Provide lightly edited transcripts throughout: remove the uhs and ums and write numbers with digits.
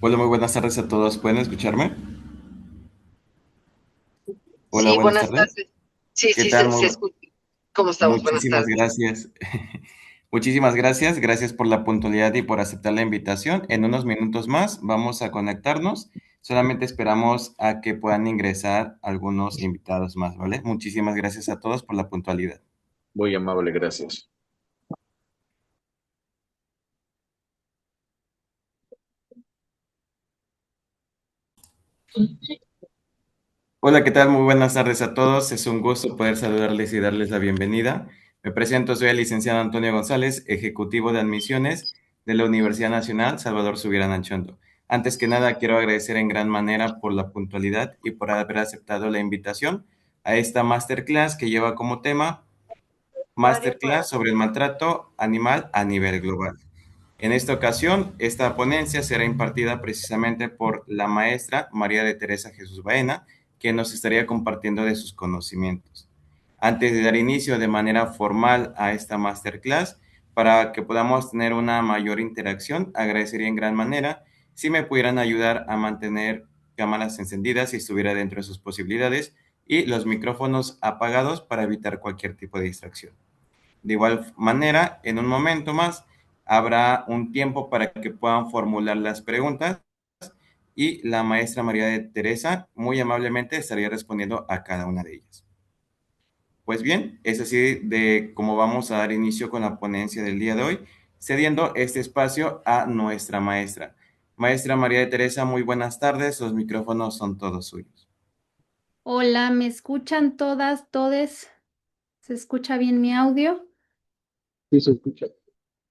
Hola, muy buenas tardes a todos. ¿Pueden escucharme? Hola, Sí, buenas buenas tardes. tardes. Sí, ¿Qué sí, tal? se escucha. ¿Cómo estamos? Buenas Muchísimas tardes. gracias. Muchísimas gracias. Gracias por la puntualidad y por aceptar la invitación. En unos minutos más vamos a conectarnos. Solamente esperamos a que puedan ingresar algunos invitados más, ¿vale? Muchísimas gracias a todos por la puntualidad. Muy amable, gracias. Hola, ¿qué tal? Muy buenas tardes a todos. Es un gusto poder saludarles y darles la bienvenida. Me presento, soy el licenciado Antonio González, ejecutivo de admisiones de la Universidad Nacional Salvador Subirán Anchondo. Antes que nada, quiero agradecer en gran manera por la puntualidad y por haber aceptado la invitación a esta masterclass que lleva como tema Masterclass sobre el maltrato animal a nivel global. En esta ocasión, esta ponencia será impartida precisamente por la maestra María de Teresa Jesús Baena, que nos estaría compartiendo de sus conocimientos. Antes de dar inicio de manera formal a esta masterclass, para que podamos tener una mayor interacción, agradecería en gran manera si me pudieran ayudar a mantener cámaras encendidas si estuviera dentro de sus posibilidades y los micrófonos apagados para evitar cualquier tipo de distracción. De igual manera, en un momento más habrá un tiempo para que puedan formular las preguntas y la maestra María de Teresa muy amablemente estaría respondiendo a cada una de ellas. Pues bien, es así de cómo vamos a dar inicio con la ponencia del día de hoy, cediendo este espacio a nuestra maestra. Maestra María de Teresa, muy buenas tardes, los micrófonos son todos suyos. Hola, ¿me escuchan todas, todes? ¿Se escucha bien mi audio? Sí, se escucha.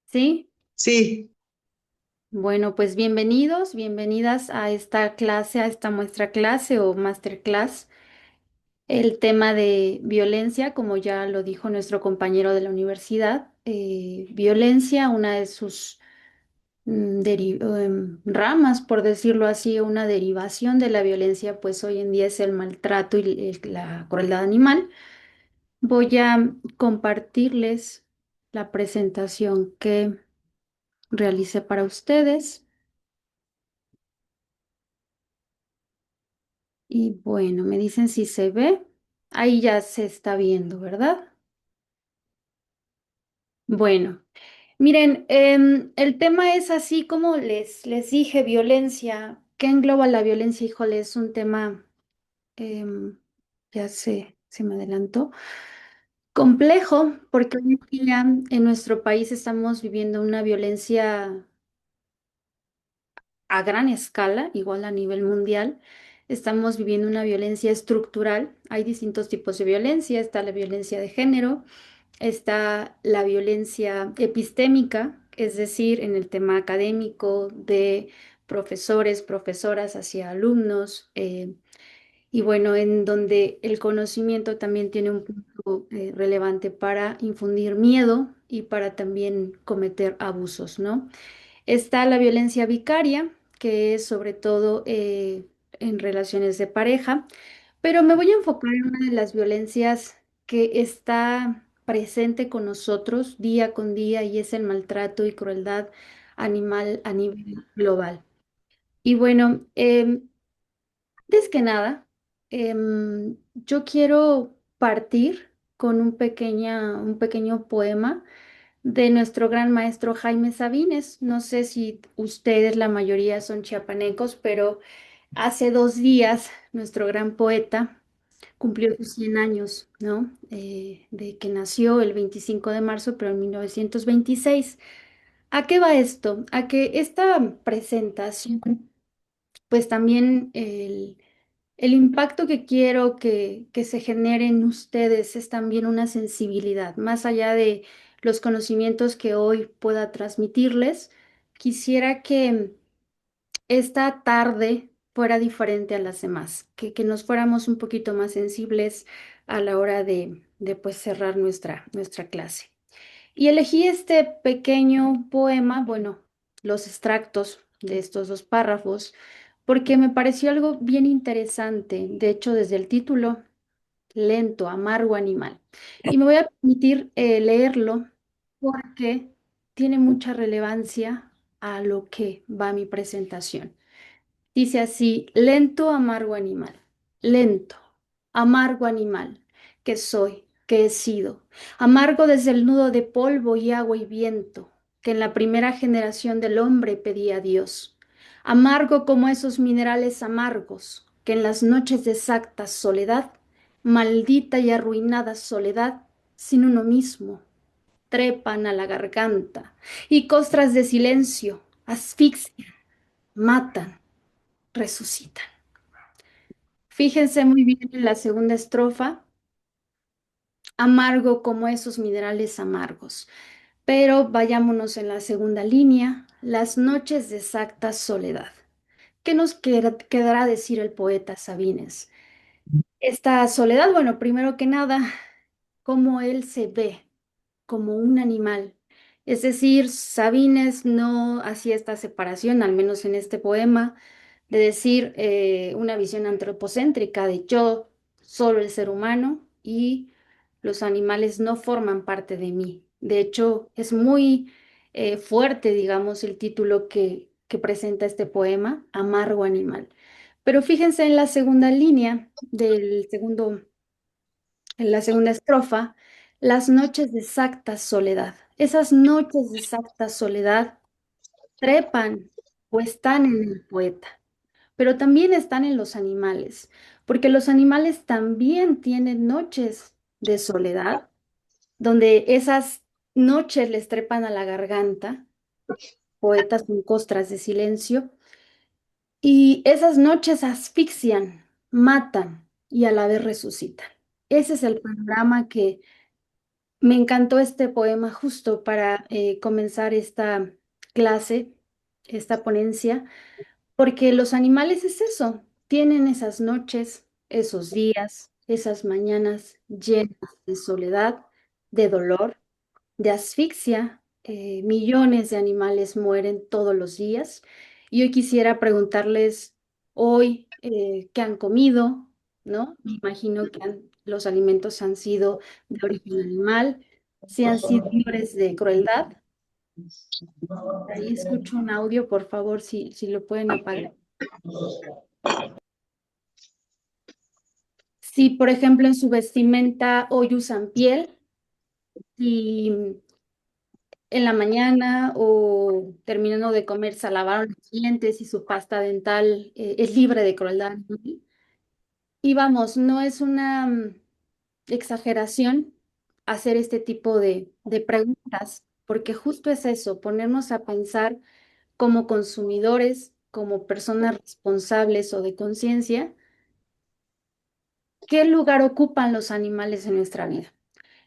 ¿Sí? Sí, Bueno, pues bienvenidos, bienvenidas a esta clase, a esta muestra clase o masterclass. El tema de violencia, como ya lo dijo nuestro compañero de la universidad, violencia, una de sus ramas, por decirlo así, una derivación de la violencia, pues hoy en día es el maltrato y la crueldad animal. Voy a compartirles la presentación que realicé para ustedes. Y bueno, me dicen si se ve. Ahí ya se está viendo, ¿verdad? Bueno, miren, el tema es así como les dije, violencia. ¿Qué engloba la violencia? Híjole, es un tema, em, ya se me adelantó, complejo, porque hoy en día en nuestro país estamos viviendo una violencia a gran escala, igual a nivel mundial. Estamos viviendo una violencia estructural. Hay distintos tipos de violencia. Está la violencia de género, está la violencia epistémica, es decir, en el tema académico de profesores, profesoras hacia alumnos. Y bueno, en donde el conocimiento también tiene un punto relevante para infundir miedo y para también cometer abusos, ¿no? Está la violencia vicaria, que es sobre todo en relaciones de pareja, pero me voy a enfocar en una de las violencias que está presente con nosotros día con día y es el maltrato y crueldad animal a nivel global. Y bueno, antes que nada, yo quiero partir con un pequeño poema de nuestro gran maestro Jaime Sabines. No sé si ustedes, la mayoría son chiapanecos, pero hace 2 días nuestro gran poeta cumplió sus 100 años, ¿no? De que nació el 25 de marzo, pero en 1926. ¿A qué va esto? A que esta presentación, pues también el impacto que quiero que se genere en ustedes es también una sensibilidad, más allá de los conocimientos que hoy pueda transmitirles. Quisiera que esta tarde fuera diferente a las demás, que nos fuéramos un poquito más sensibles a la hora de pues cerrar nuestra clase. Y elegí este pequeño poema, bueno, los extractos de estos 2 párrafos, porque me pareció algo bien interesante. De hecho, desde el título lento, amargo animal. Y me voy a permitir leerlo porque tiene mucha relevancia a lo que va mi presentación. Dice así, lento, amargo animal, lento, amargo animal, que soy, que he sido, amargo desde el nudo de polvo y agua y viento, que en la primera generación del hombre pedía a Dios, amargo como esos minerales amargos, que en las noches de exacta soledad, maldita y arruinada soledad, sin uno mismo, trepan a la garganta, y costras de silencio, asfixian, matan, resucitan. Fíjense muy bien en la segunda estrofa, amargo como esos minerales amargos. Pero vayámonos en la segunda línea, las noches de exacta soledad. ¿Qué nos quedará decir el poeta Sabines? Esta soledad, bueno, primero que nada, cómo él se ve como un animal. Es decir, Sabines no hacía esta separación, al menos en este poema, de decir una visión antropocéntrica de yo, solo el ser humano y los animales no forman parte de mí. De hecho, es muy fuerte, digamos, el título que presenta este poema, Amargo Animal. Pero fíjense en la segunda línea en la segunda estrofa, las noches de exacta soledad. Esas noches de exacta soledad trepan o están en el poeta, pero también están en los animales, porque los animales también tienen noches de soledad, donde esas noches les trepan a la garganta, poetas con costras de silencio, y esas noches asfixian, matan y a la vez resucitan. Ese es el panorama que me encantó este poema justo para comenzar esta clase, esta ponencia, porque los animales es eso, tienen esas noches, esos días, esas mañanas llenas de soledad, de dolor, de asfixia. Millones de animales mueren todos los días. Y hoy quisiera preguntarles hoy qué han comido, ¿no? Me imagino que los alimentos han sido de origen animal, si han sido libres de crueldad. Ahí escucho un audio, por favor, si lo pueden apagar. Si, por ejemplo, en su vestimenta hoy usan piel, y en la mañana o terminando de comer se lavaron los dientes y su pasta dental es libre de crueldad, ¿no? Y vamos, no es una exageración hacer este tipo de preguntas, porque justo es eso, ponernos a pensar como consumidores, como personas responsables o de conciencia, ¿qué lugar ocupan los animales en nuestra vida?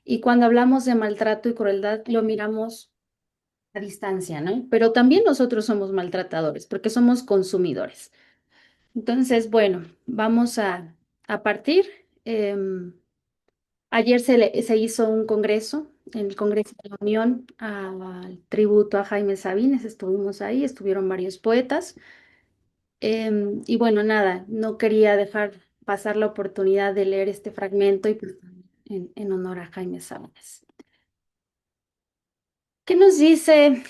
Y cuando hablamos de maltrato y crueldad, lo miramos a distancia, ¿no? Pero también nosotros somos maltratadores porque somos consumidores. Entonces, bueno, vamos a partir. Ayer se hizo un congreso, en el Congreso de la Unión, al tributo a Jaime Sabines. Estuvimos ahí, estuvieron varios poetas. Y bueno, nada, no quería dejar pasar la oportunidad de leer este fragmento y pues, en honor a Jaime Sabines. ¿Qué nos dice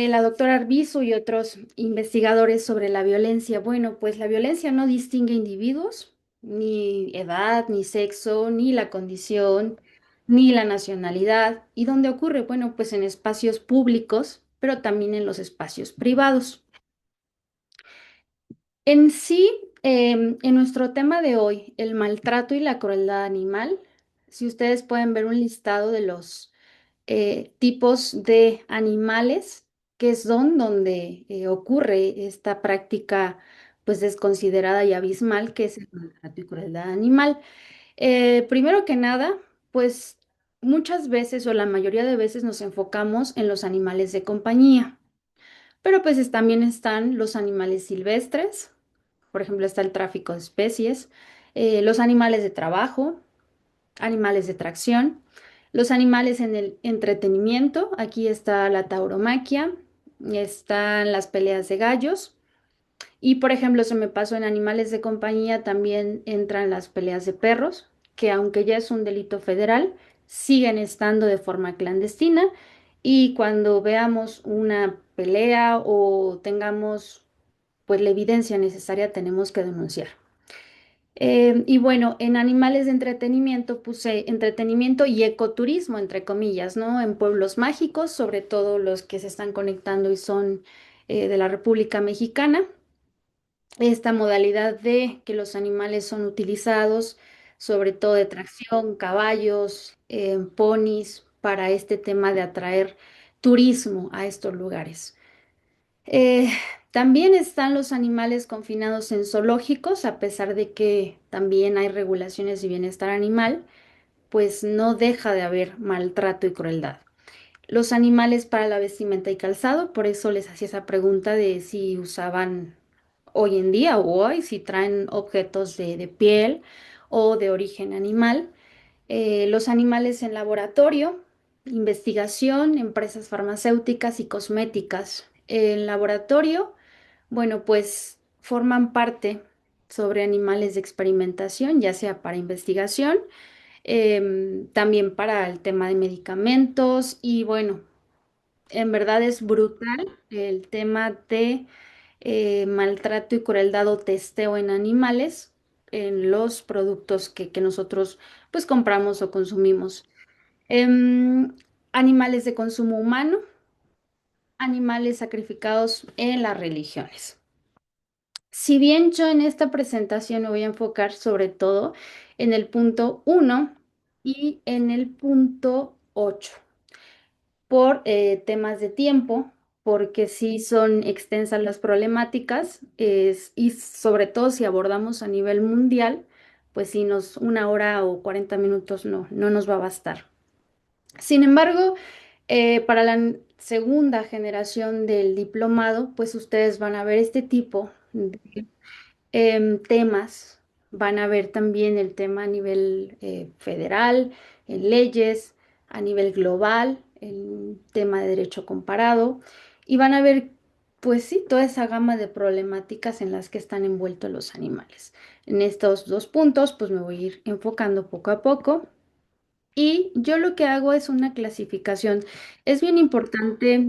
la doctora Arbizu y otros investigadores sobre la violencia? Bueno, pues la violencia no distingue individuos, ni edad, ni sexo, ni la condición, ni la nacionalidad. ¿Y dónde ocurre? Bueno, pues en espacios públicos, pero también en los espacios privados. En sí, en nuestro tema de hoy, el maltrato y la crueldad animal, si ustedes pueden ver un listado de los tipos de animales, que es donde ocurre esta práctica pues desconsiderada y abismal, que es el maltrato y crueldad animal. Primero que nada, pues muchas veces o la mayoría de veces nos enfocamos en los animales de compañía, pero pues también están los animales silvestres, por ejemplo, está el tráfico de especies, los animales de trabajo, animales de tracción, los animales en el entretenimiento, aquí está la tauromaquia, están las peleas de gallos y por ejemplo, se me pasó en animales de compañía también entran las peleas de perros, que aunque ya es un delito federal, siguen estando de forma clandestina y cuando veamos una pelea o tengamos pues la evidencia necesaria tenemos que denunciar. Y bueno, en animales de entretenimiento puse entretenimiento y ecoturismo, entre comillas, ¿no? En pueblos mágicos, sobre todo los que se están conectando y son de la República Mexicana. Esta modalidad de que los animales son utilizados, sobre todo de tracción, caballos, ponis, para este tema de atraer turismo a estos lugares. Eh, También están los animales confinados en zoológicos, a pesar de que también hay regulaciones de bienestar animal, pues no deja de haber maltrato y crueldad. Los animales para la vestimenta y calzado, por eso les hacía esa pregunta de si usaban hoy en día o hoy, si traen objetos de piel o de origen animal. Los animales en laboratorio, investigación, empresas farmacéuticas y cosméticas. En laboratorio, bueno, pues forman parte sobre animales de experimentación, ya sea para investigación, también para el tema de medicamentos y bueno, en verdad es brutal el tema de maltrato y crueldad o testeo en animales en los productos que nosotros pues compramos o consumimos. Em, Animales de consumo humano, animales sacrificados en las religiones. Si bien yo en esta presentación me voy a enfocar sobre todo en el punto uno y en el punto 8 por temas de tiempo, porque sí son extensas las problemáticas y sobre todo si abordamos a nivel mundial, pues sí nos una hora o 40 minutos no nos va a bastar. Sin embargo, para la segunda generación del diplomado, pues ustedes van a ver este tipo de temas. Van a ver también el tema a nivel federal, en leyes, a nivel global, el tema de derecho comparado, y van a ver, pues sí, toda esa gama de problemáticas en las que están envueltos los animales. En estos dos puntos, pues me voy a ir enfocando poco a poco. Y yo lo que hago es una clasificación. Es bien importante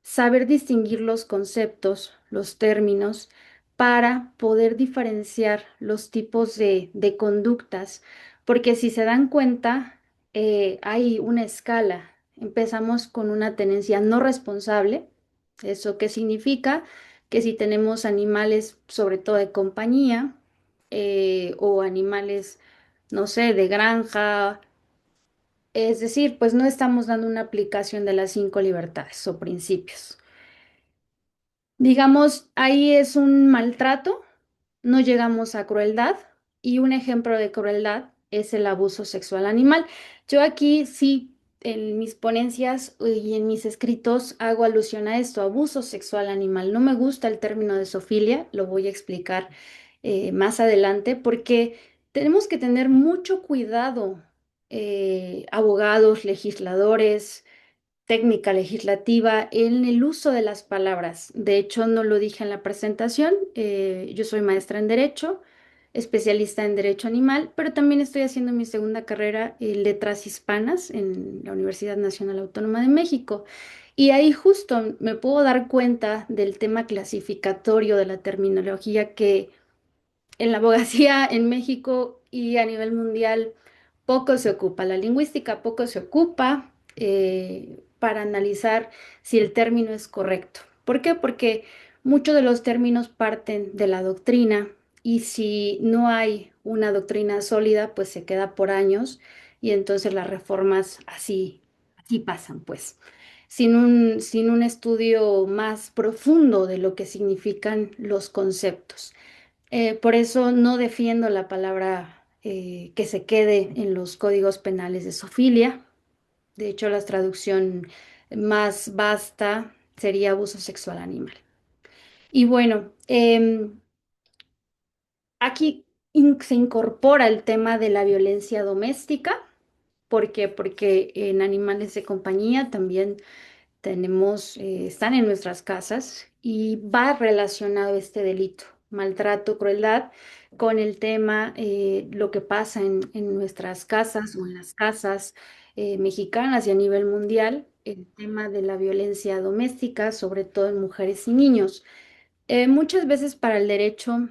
saber distinguir los conceptos, los términos, para poder diferenciar los tipos de conductas, porque si se dan cuenta, hay una escala. Empezamos con una tenencia no responsable. ¿Eso qué significa? Que si tenemos animales, sobre todo de compañía, o animales, no sé, de granja, es decir, pues no estamos dando una aplicación de las cinco libertades o principios. Digamos, ahí es un maltrato, no llegamos a crueldad y un ejemplo de crueldad es el abuso sexual animal. Yo aquí sí, en mis ponencias y en mis escritos hago alusión a esto, abuso sexual animal. No me gusta el término de zoofilia, lo voy a explicar más adelante porque tenemos que tener mucho cuidado, abogados, legisladores, técnica legislativa en el uso de las palabras. De hecho, no lo dije en la presentación. Yo soy maestra en Derecho, especialista en Derecho Animal, pero también estoy haciendo mi segunda carrera en Letras Hispanas en la Universidad Nacional Autónoma de México. Y ahí justo me puedo dar cuenta del tema clasificatorio de la terminología que en la abogacía en México y a nivel mundial poco se ocupa. La lingüística poco se ocupa para analizar si el término es correcto. ¿Por qué? Porque muchos de los términos parten de la doctrina y si no hay una doctrina sólida, pues se queda por años y entonces las reformas así pasan, pues. Sin un estudio más profundo de lo que significan los conceptos. Por eso no defiendo la palabra que se quede en los códigos penales de zoofilia. De hecho, la traducción más vasta sería abuso sexual animal. Y bueno, aquí se incorpora el tema de la violencia doméstica. ¿Por qué? Porque en animales de compañía también están en nuestras casas y va relacionado este delito. maltrato, crueldad, con el tema, lo que pasa en nuestras casas o en las casas mexicanas y a nivel mundial, el tema de la violencia doméstica, sobre todo en mujeres y niños. Muchas veces para el derecho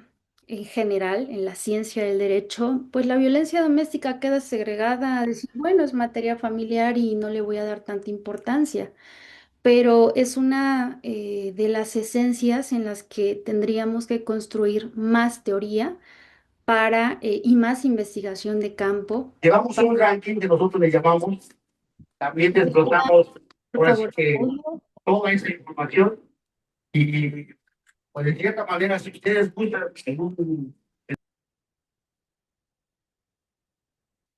en general, en la ciencia del derecho, pues la violencia doméstica queda segregada a decir, bueno, es materia familiar y no le voy a dar tanta importancia, pero es una de las esencias en las que tendríamos que construir más teoría para, y más investigación de campo. Llevamos un ranking que nosotros le llamamos, también desglosamos Por ahora sí favor. que toda esa información y pues de cierta manera si ustedes buscan en un.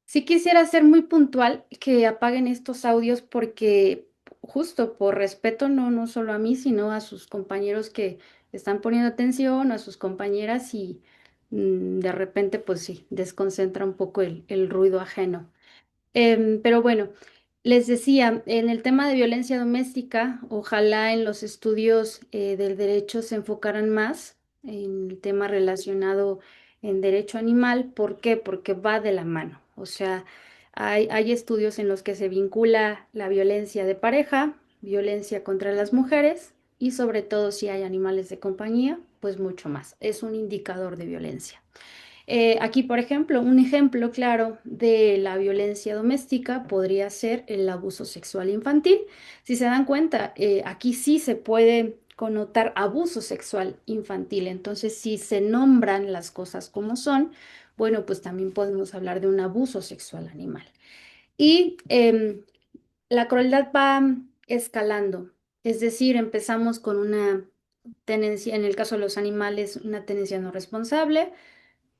Sí quisiera ser muy puntual que apaguen estos audios porque justo por respeto no solo a mí, sino a sus compañeros que están poniendo atención, a sus compañeras y de repente pues sí, desconcentra un poco el ruido ajeno. Pero bueno, les decía, en el tema de violencia doméstica, ojalá en los estudios del derecho se enfocaran más en el tema relacionado en derecho animal. ¿Por qué? Porque va de la mano. O sea, hay estudios en los que se vincula la violencia de pareja, violencia contra las mujeres y sobre todo si hay animales de compañía, pues mucho más. Es un indicador de violencia. Aquí, por ejemplo, un ejemplo claro de la violencia doméstica podría ser el abuso sexual infantil. Si se dan cuenta, aquí sí se puede connotar abuso sexual infantil. Entonces, si se nombran las cosas como son, bueno, pues también podemos hablar de un abuso sexual animal. Y la crueldad va escalando. Es decir, empezamos con una tenencia, en el caso de los animales, una tenencia no responsable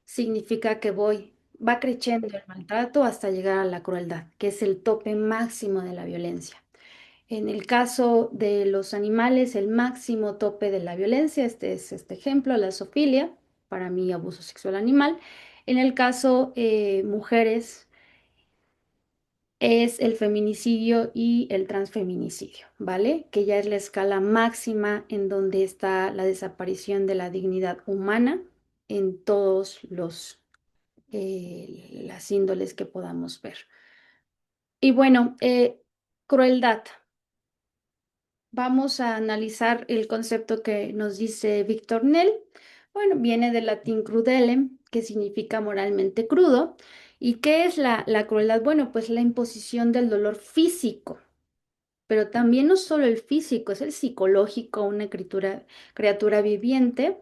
significa que va creciendo el maltrato hasta llegar a la crueldad, que es el tope máximo de la violencia. En el caso de los animales, el máximo tope de la violencia, este es este ejemplo, la zoofilia, para mí abuso sexual animal. En el caso mujeres, es el feminicidio y el transfeminicidio, ¿vale? Que ya es la escala máxima en donde está la desaparición de la dignidad humana en todos los las índoles que podamos ver. Y bueno, crueldad. Vamos a analizar el concepto que nos dice Víctor Nell. Bueno, viene del latín crudelem, que significa moralmente crudo. ¿Y qué es la crueldad? Bueno, pues la imposición del dolor físico, pero también no solo el físico, es el psicológico, una criatura viviente.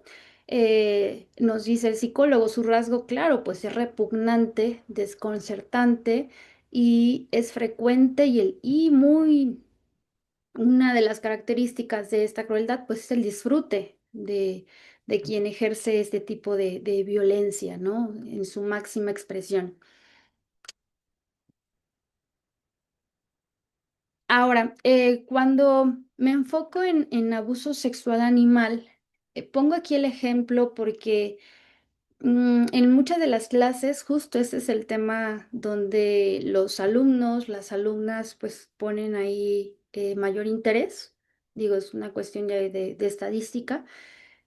Nos dice el psicólogo, su rasgo, claro, pues es repugnante, desconcertante y es frecuente y muy, una de las características de esta crueldad, pues es el disfrute de quien ejerce este tipo de violencia, ¿no? En su máxima expresión. Ahora, cuando me enfoco en abuso sexual animal, pongo aquí el ejemplo porque en muchas de las clases, justo ese es el tema donde los alumnos, las alumnas, pues ponen ahí mayor interés. Digo, es una cuestión ya de estadística.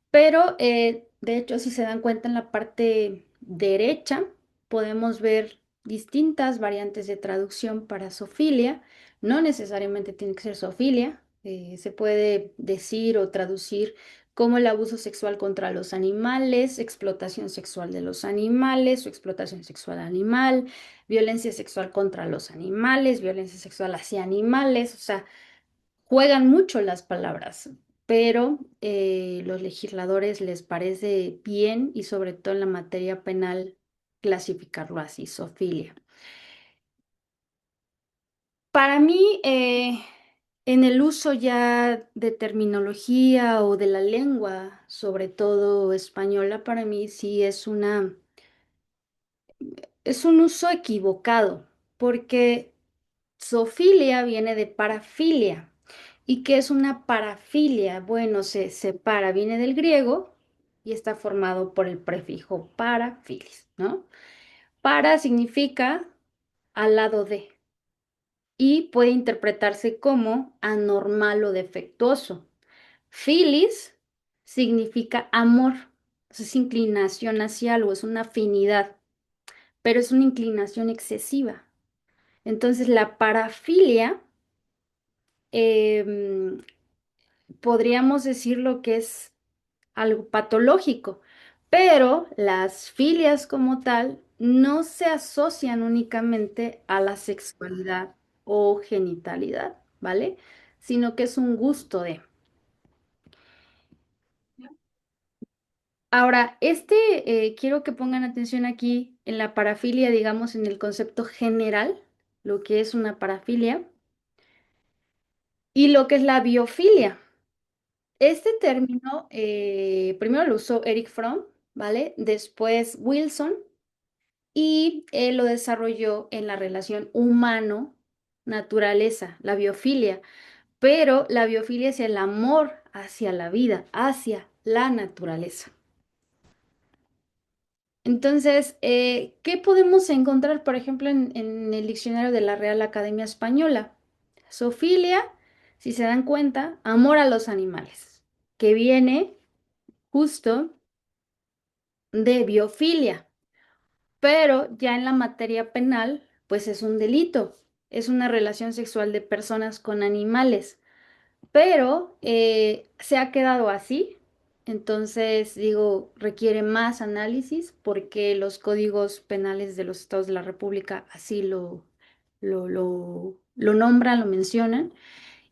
Pero de hecho, si se dan cuenta en la parte derecha, podemos ver distintas variantes de traducción para zoofilia. No necesariamente tiene que ser zoofilia. Se puede decir o traducir como el abuso sexual contra los animales, explotación sexual de los animales o explotación sexual animal, violencia sexual contra los animales, violencia sexual hacia animales. O sea, juegan mucho las palabras, pero los legisladores les parece bien y sobre todo en la materia penal clasificarlo así, zoofilia. Para mí, en el uso ya de terminología o de la lengua, sobre todo española, para mí sí es un uso equivocado, porque zoofilia viene de parafilia. ¿Y qué es una parafilia? Bueno, se separa, viene del griego y está formado por el prefijo para, filis, ¿no? Para significa al lado de y puede interpretarse como anormal o defectuoso. Filis significa amor, Es inclinación hacia algo, es una afinidad, pero es una inclinación excesiva. Entonces, la parafilia, em, podríamos decir lo que es algo patológico, pero las filias como tal no se asocian únicamente a la sexualidad o genitalidad, ¿vale? Sino que es un gusto de. Ahora, quiero que pongan atención aquí en la parafilia, digamos, en el concepto general, lo que es una parafilia, y lo que es la biofilia. Este término, primero lo usó Eric Fromm, ¿vale? Después Wilson, y él lo desarrolló en la relación humano-naturaleza, la biofilia. Pero la biofilia es el amor hacia la vida, hacia la naturaleza. Entonces, ¿qué podemos encontrar, por ejemplo, en el diccionario de la Real Academia Española? Zoofilia, si se dan cuenta, amor a los animales, que viene justo de biofilia, pero ya en la materia penal, pues es un delito, es una relación sexual de personas con animales, pero se ha quedado así. Entonces, digo, requiere más análisis porque los códigos penales de los estados de la República así lo nombran, lo mencionan.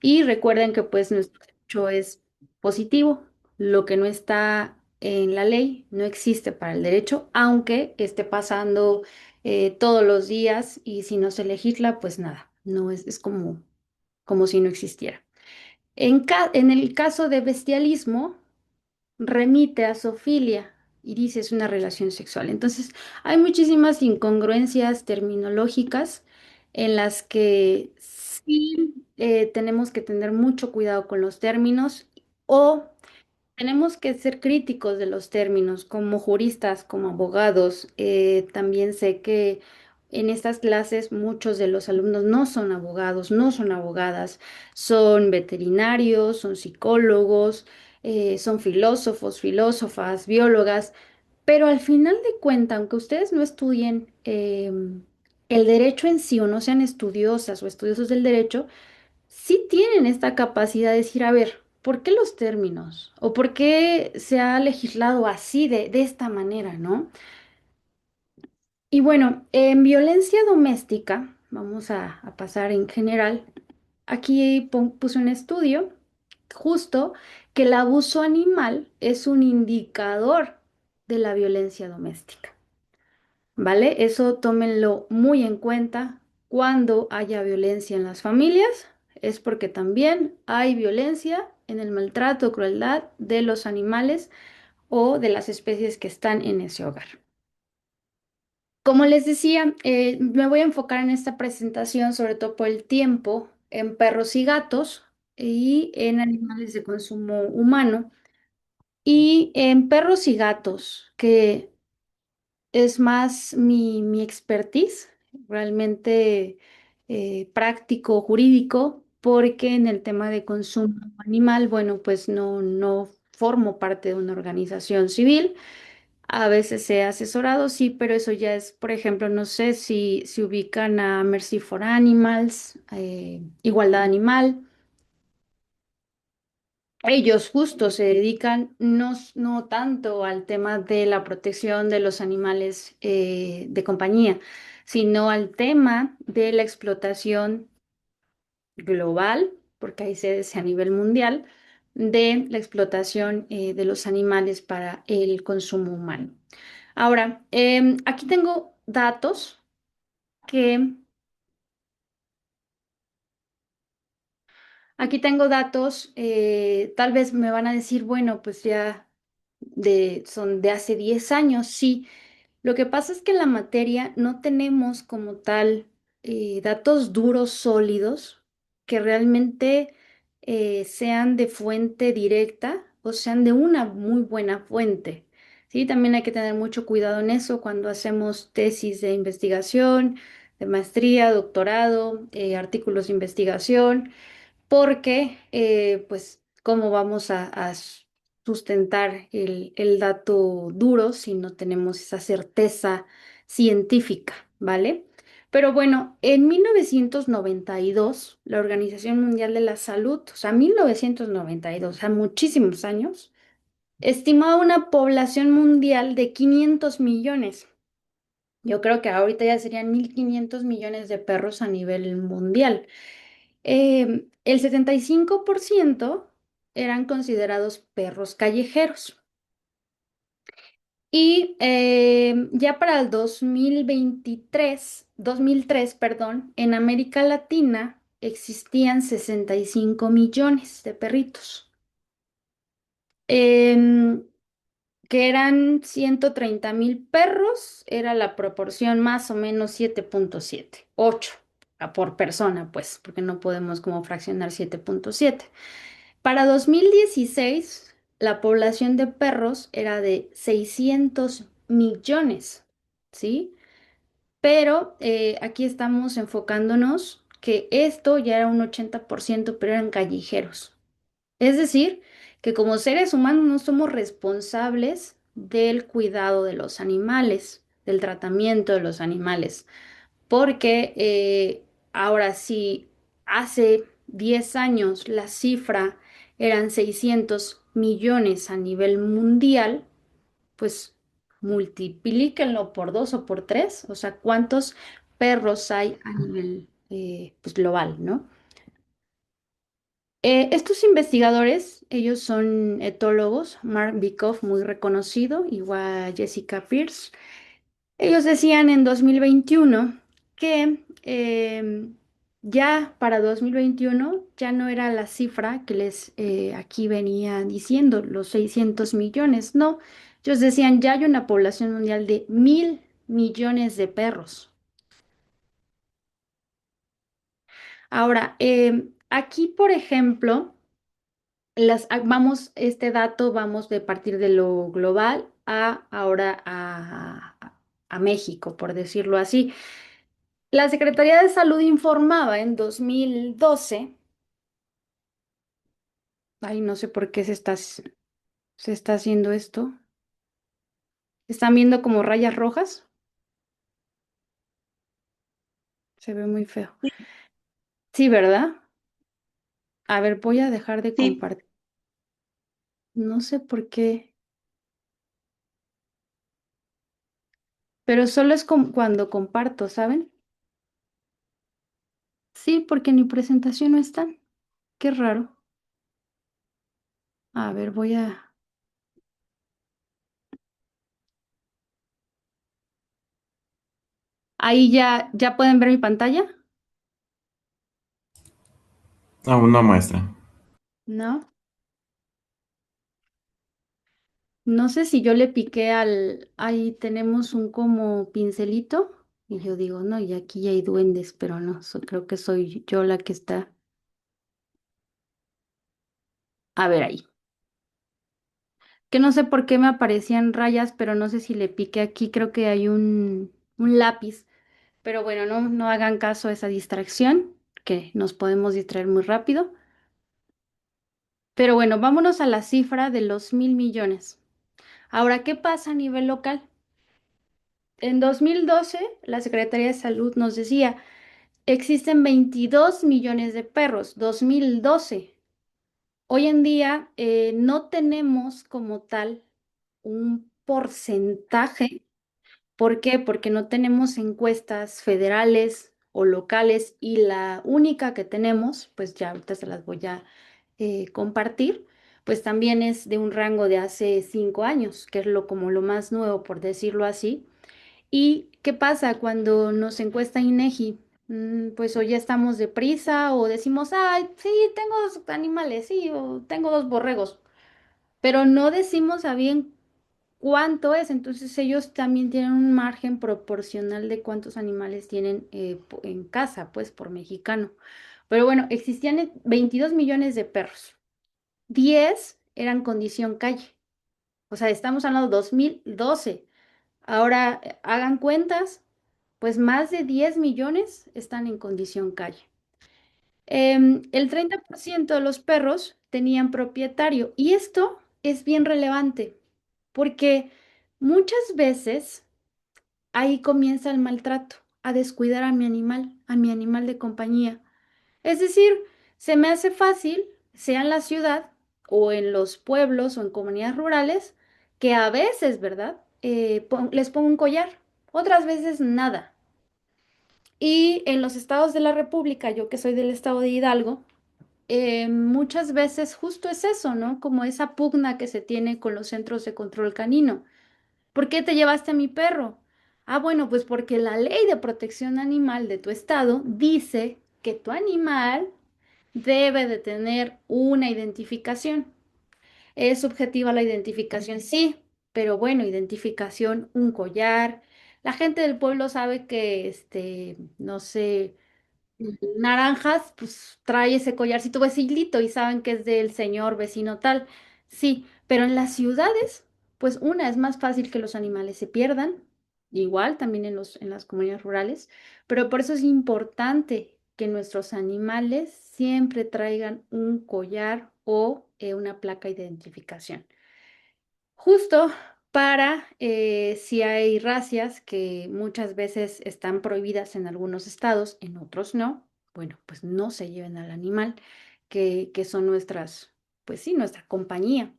Y recuerden que pues nuestro derecho es positivo. Lo que no está en la ley no existe para el derecho, aunque esté pasando todos los días y si no se legisla, pues nada, no es como si no existiera. En el caso de bestialismo, remite a zoofilia y dice es una relación sexual. Entonces, hay muchísimas incongruencias terminológicas en las que sí tenemos que tener mucho cuidado con los términos o tenemos que ser críticos de los términos como juristas, como abogados. También sé que en estas clases muchos de los alumnos no son abogados, no son abogadas, son veterinarios, son psicólogos, son filósofos, filósofas, biólogas, pero al final de cuentas, aunque ustedes no estudien el derecho en sí o no sean estudiosas o estudiosos del derecho, sí tienen esta capacidad de decir, a ver, ¿por qué los términos? ¿O por qué se ha legislado así de esta manera, ¿no? Y bueno, en violencia doméstica, vamos a pasar en general, aquí puse un estudio justo que el abuso animal es un indicador de la violencia doméstica. ¿Vale? Eso tómenlo muy en cuenta cuando haya violencia en las familias, es porque también hay violencia en el maltrato o crueldad de los animales o de las especies que están en ese hogar. Como les decía, me voy a enfocar en esta presentación, sobre todo por el tiempo, en perros y gatos y en animales de consumo humano. Y en perros y gatos, que es más mi expertise, realmente práctico, jurídico, porque en el tema de consumo animal, bueno, pues no formo parte de una organización civil. A veces he asesorado, sí, pero eso ya es, por ejemplo, no sé si ubican a Mercy for Animals, Igualdad Animal. Ellos justo se dedican no tanto al tema de la protección de los animales de compañía, sino al tema de la explotación global, porque hay sedes a nivel mundial, de la explotación de los animales para el consumo humano. Ahora, aquí tengo datos que Aquí tengo datos, tal vez me van a decir, bueno, pues ya son de hace 10 años, sí. Lo que pasa es que en la materia no tenemos como tal datos duros, sólidos, que realmente sean de fuente directa o sean de una muy buena fuente. Sí, también hay que tener mucho cuidado en eso cuando hacemos tesis de investigación, de maestría, doctorado, artículos de investigación porque pues cómo vamos a sustentar el dato duro si no tenemos esa certeza científica, ¿vale? Pero bueno, en 1992, la Organización Mundial de la Salud, o sea, 1992, o sea, muchísimos años, estimaba una población mundial de 500 millones. Yo creo que ahorita ya serían 1.500 millones de perros a nivel mundial. El 75% eran considerados perros callejeros. Y ya para el 2003, perdón, en América Latina existían 65 millones de perritos. Em, que eran 130.000 perros, era la proporción más o menos 7,7, 8 por persona, pues, porque no podemos como fraccionar 7,7. Para 2016, la población de perros era de 600 millones, ¿sí? Pero aquí estamos enfocándonos que esto ya era un 80%, pero eran callejeros. Es decir, que como seres humanos no somos responsables del cuidado de los animales, del tratamiento de los animales, porque ahora si hace 10 años la cifra eran 600 millones a nivel mundial, pues multiplíquenlo por dos o por tres, o sea, ¿cuántos perros hay a nivel pues, global, ¿no? Estos investigadores, ellos son etólogos, Mark Bikoff, muy reconocido, igual Jessica Pierce. Ellos decían en 2021 que ya para 2021 ya no era la cifra que les aquí venía diciendo, los 600 millones, no. Ellos decían ya hay una población mundial de 1.000 millones de perros. Ahora, aquí, por ejemplo, este dato vamos de partir de lo global a ahora a México, por decirlo así. La Secretaría de Salud informaba en 2012, ay, no sé por qué se está haciendo esto. ¿Están viendo como rayas rojas? Se ve muy feo. Sí, Sí, ¿verdad? A ver, voy a dejar de sí, compartir. No sé por qué, pero solo es cuando comparto, ¿saben? Sí, porque en mi presentación no están. Qué raro. A ver, Ahí ya pueden ver mi pantalla, Aún no, maestra. ¿no? No sé si yo le piqué ahí tenemos un como pincelito y yo digo, no, y aquí ya hay duendes, pero no, creo que soy yo la que está. A ver ahí. Que no sé por qué me aparecían rayas, pero no sé si le piqué aquí, creo que hay un lápiz. Pero bueno, no hagan caso a esa distracción, que nos podemos distraer muy rápido. Pero bueno, vámonos a la cifra de los 1.000 millones. Ahora, ¿qué pasa a nivel local? En 2012, la Secretaría de Salud nos decía, existen 22 millones de perros, 2012. Hoy en día no tenemos como tal un porcentaje. ¿Por qué? Porque no tenemos encuestas federales o locales y la única que tenemos, pues ya ahorita se las voy a compartir, pues también es de un rango de hace 5 años, que es como lo más nuevo, por decirlo así. ¿Y qué pasa cuando nos encuesta INEGI? Pues o ya estamos deprisa o decimos, ay, sí, tengo 2 animales, sí, o tengo 2 borregos, pero no decimos a bien cuánto es. Entonces ellos también tienen un margen proporcional de cuántos animales tienen en casa, pues por mexicano. Pero bueno, existían 22 millones de perros. 10 eran condición calle. O sea, estamos hablando de 2012. Ahora hagan cuentas, pues más de 10 millones están en condición calle. El 30% de los perros tenían propietario y esto es bien relevante porque muchas veces ahí comienza el maltrato, a descuidar a mi animal de compañía. Es decir, se me hace fácil, sea en la ciudad o en los pueblos o en comunidades rurales, que a veces, ¿verdad? Les pongo un collar, otras veces nada. Y en los estados de la República, yo que soy del estado de Hidalgo, muchas veces justo es eso, ¿no? Como esa pugna que se tiene con los centros de control canino. ¿Por qué te llevaste a mi perro? Ah, bueno, pues porque la ley de protección animal de tu estado dice que tu animal debe de tener una identificación. ¿Es subjetiva la identificación? Sí, pero bueno, identificación, un collar. La gente del pueblo sabe que, no sé, naranjas, pues trae ese collarcito vecilito y saben que es del señor vecino tal. Sí, pero en las ciudades, pues una es más fácil que los animales se pierdan, igual también en las comunidades rurales, pero por eso es importante que nuestros animales siempre traigan un collar o una placa de identificación. Justo para si hay racias que muchas veces están prohibidas en algunos estados, en otros no, bueno, pues no se lleven al animal, que son nuestras, pues sí, nuestra compañía.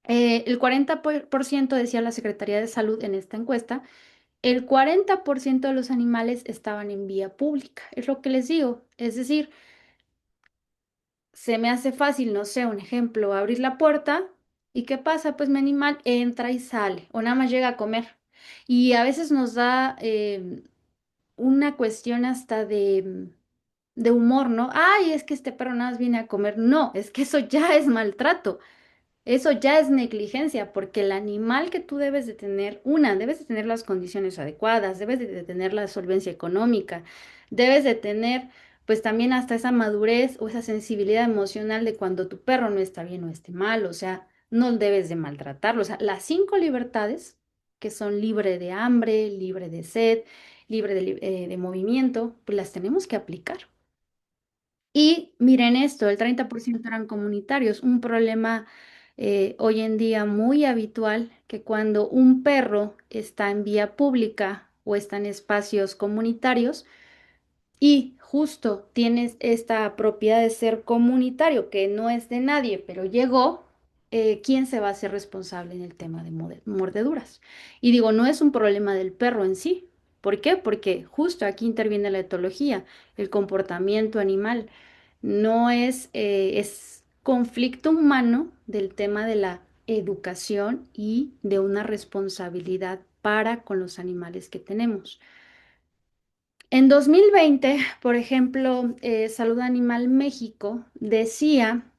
El 40% decía la Secretaría de Salud en esta encuesta, el 40% de los animales estaban en vía pública, es lo que les digo, es decir, se me hace fácil, no sé, un ejemplo, abrir la puerta y ¿qué pasa? Pues mi animal entra y sale o nada más llega a comer. Y a veces nos da una cuestión hasta de humor, ¿no? Ay, es que este perro nada más viene a comer. No, es que eso ya es maltrato. Eso ya es negligencia, porque el animal que tú debes de tener, una, debes de tener las condiciones adecuadas, debes de tener la solvencia económica, debes de tener pues también hasta esa madurez o esa sensibilidad emocional de cuando tu perro no está bien o esté mal, o sea, no debes de maltratarlo. O sea, las 5 libertades, que son libre de hambre, libre de sed, libre de movimiento, pues las tenemos que aplicar. Y miren esto, el 30% eran comunitarios, un problema hoy en día muy habitual que cuando un perro está en vía pública o está en espacios comunitarios y justo tienes esta propiedad de ser comunitario que no es de nadie, pero llegó, ¿quién se va a hacer responsable en el tema de mordeduras? Y digo, no es un problema del perro en sí. ¿Por qué? Porque justo aquí interviene la etología, el comportamiento animal no es, es conflicto humano del tema de la educación y de una responsabilidad para con los animales que tenemos. En 2020, por ejemplo, Salud Animal México decía,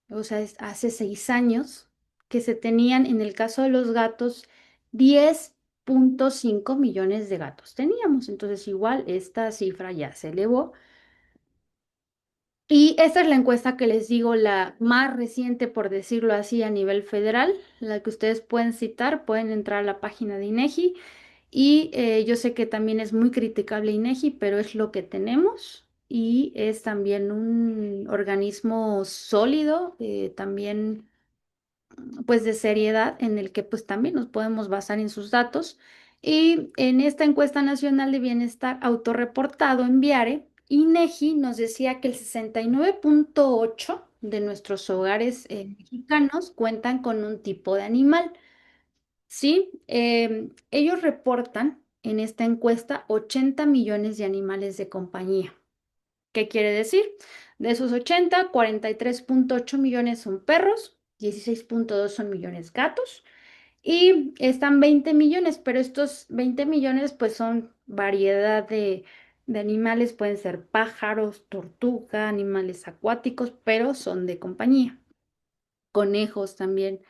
o sea, hace 6 años, que se tenían, en el caso de los gatos, 10,5 millones de gatos teníamos. Entonces, igual, esta cifra ya se elevó. Y esta es la encuesta que les digo, la más reciente, por decirlo así, a nivel federal, la que ustedes pueden citar, pueden entrar a la página de INEGI. Y yo sé que también es muy criticable INEGI, pero es lo que tenemos y es también un organismo sólido, también pues de seriedad en el que pues también nos podemos basar en sus datos. Y en esta encuesta nacional de bienestar autorreportado en Viare, INEGI nos decía que el 69,8 de nuestros hogares mexicanos cuentan con un tipo de animal. Sí, ellos reportan en esta encuesta 80 millones de animales de compañía. ¿Qué quiere decir? De esos 80, 43,8 millones son perros, 16,2 son millones gatos y están 20 millones, pero estos 20 millones pues son variedad de animales, pueden ser pájaros, tortuga, animales acuáticos, pero son de compañía. Conejos también.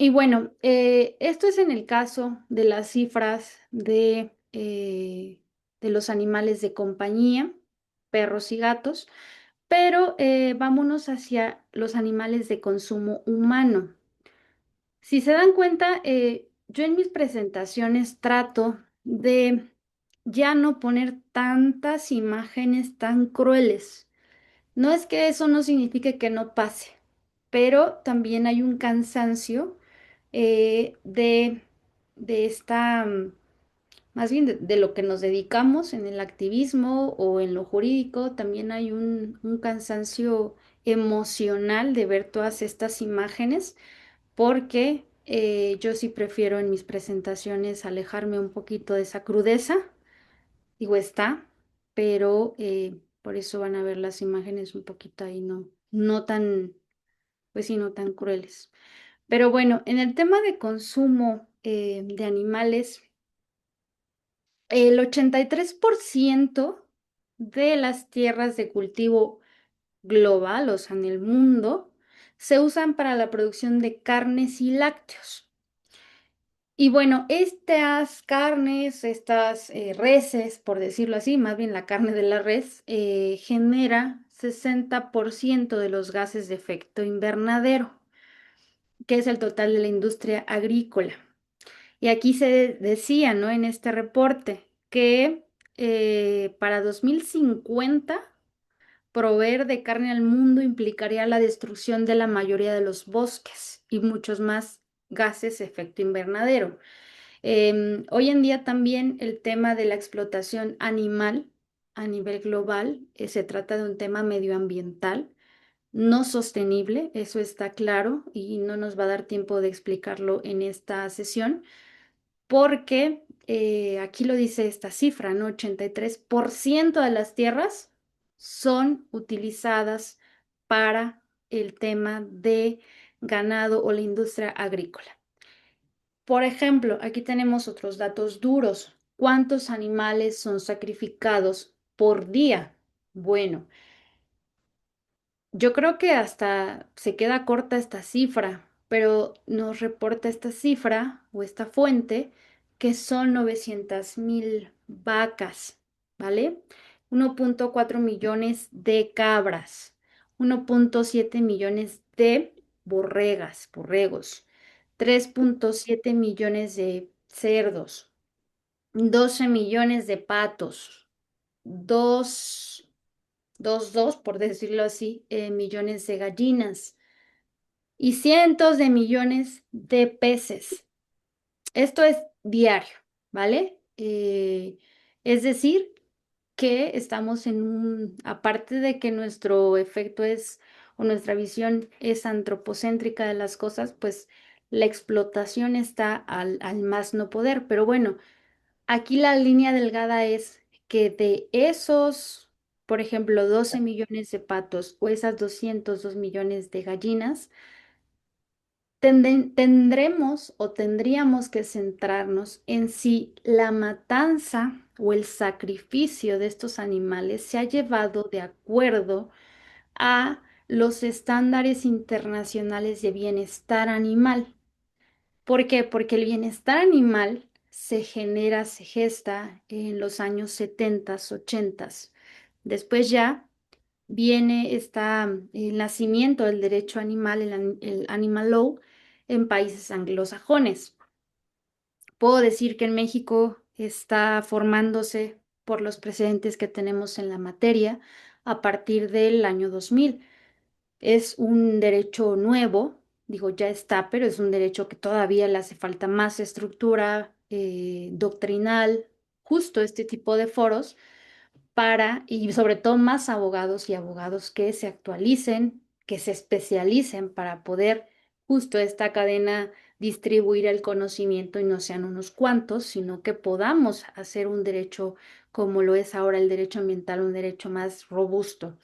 Y bueno, esto es en el caso de las cifras de los animales de compañía, perros y gatos, pero vámonos hacia los animales de consumo humano. Si se dan cuenta, yo en mis presentaciones trato de ya no poner tantas imágenes tan crueles. No es que eso no signifique que no pase, pero también hay un cansancio eh, de, de esta, más bien de lo que nos dedicamos en el activismo o en lo jurídico, también hay un cansancio emocional de ver todas estas imágenes, porque yo sí prefiero en mis presentaciones alejarme un poquito de esa crudeza. Digo, está, pero por eso van a ver las imágenes un poquito ahí, no tan, pues sí, no tan crueles. Pero bueno, en el tema de consumo de animales, el 83% de las tierras de cultivo global, o sea, en el mundo, se usan para la producción de carnes y lácteos. Y bueno, estas carnes, estas reses, por decirlo así, más bien la carne de la res, genera 60% de los gases de efecto invernadero, que es el total de la industria agrícola. Y aquí se decía, ¿no? En este reporte que para 2050 proveer de carne al mundo implicaría la destrucción de la mayoría de los bosques y muchos más gases de efecto invernadero. Hoy en día también el tema de la explotación animal a nivel global, se trata de un tema medioambiental no sostenible, eso está claro y no nos va a dar tiempo de explicarlo en esta sesión, porque aquí lo dice esta cifra, ¿no? 83% de las tierras son utilizadas para el tema de ganado o la industria agrícola. Por ejemplo, aquí tenemos otros datos duros. ¿Cuántos animales son sacrificados por día? Bueno, yo creo que hasta se queda corta esta cifra, pero nos reporta esta cifra o esta fuente que son 900,000 vacas, ¿vale? 1,4 millones de cabras, 1,7 millones de borregos, 3,7 millones de cerdos, 12 millones de patos, 2 por decirlo así, millones de gallinas y cientos de millones de peces. Esto es diario, ¿vale? Es decir, que estamos en aparte de que nuestro efecto es, o nuestra visión es antropocéntrica de las cosas, pues la explotación está al más no poder. Pero bueno, aquí la línea delgada es que de esos, por ejemplo, 12 millones de patos o esas 202 millones de gallinas, tendremos o tendríamos que centrarnos en si la matanza o el sacrificio de estos animales se ha llevado de acuerdo a los estándares internacionales de bienestar animal. ¿Por qué? Porque el bienestar animal se genera, se gesta en los años 70, 80. Después ya viene el nacimiento del derecho animal, el animal law, en países anglosajones. Puedo decir que en México está formándose por los precedentes que tenemos en la materia a partir del año 2000. Es un derecho nuevo, digo, ya está, pero es un derecho que todavía le hace falta más estructura doctrinal, justo este tipo de foros y sobre todo más abogados y abogados que se actualicen, que se especialicen para poder justo esta cadena distribuir el conocimiento y no sean unos cuantos, sino que podamos hacer un derecho como lo es ahora el derecho ambiental, un derecho más robusto.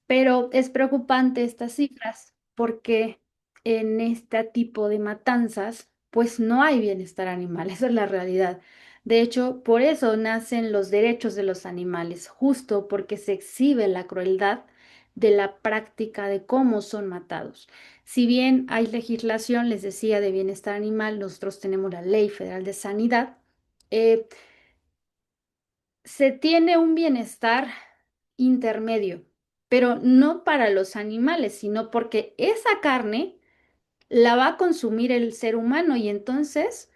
Pero es preocupante estas cifras porque en este tipo de matanzas, pues no hay bienestar animal, esa es la realidad. De hecho, por eso nacen los derechos de los animales, justo porque se exhibe la crueldad de la práctica de cómo son matados. Si bien hay legislación, les decía, de bienestar animal, nosotros tenemos la Ley Federal de Sanidad, eh, se tiene un bienestar intermedio, pero no para los animales, sino porque esa carne la va a consumir el ser humano y entonces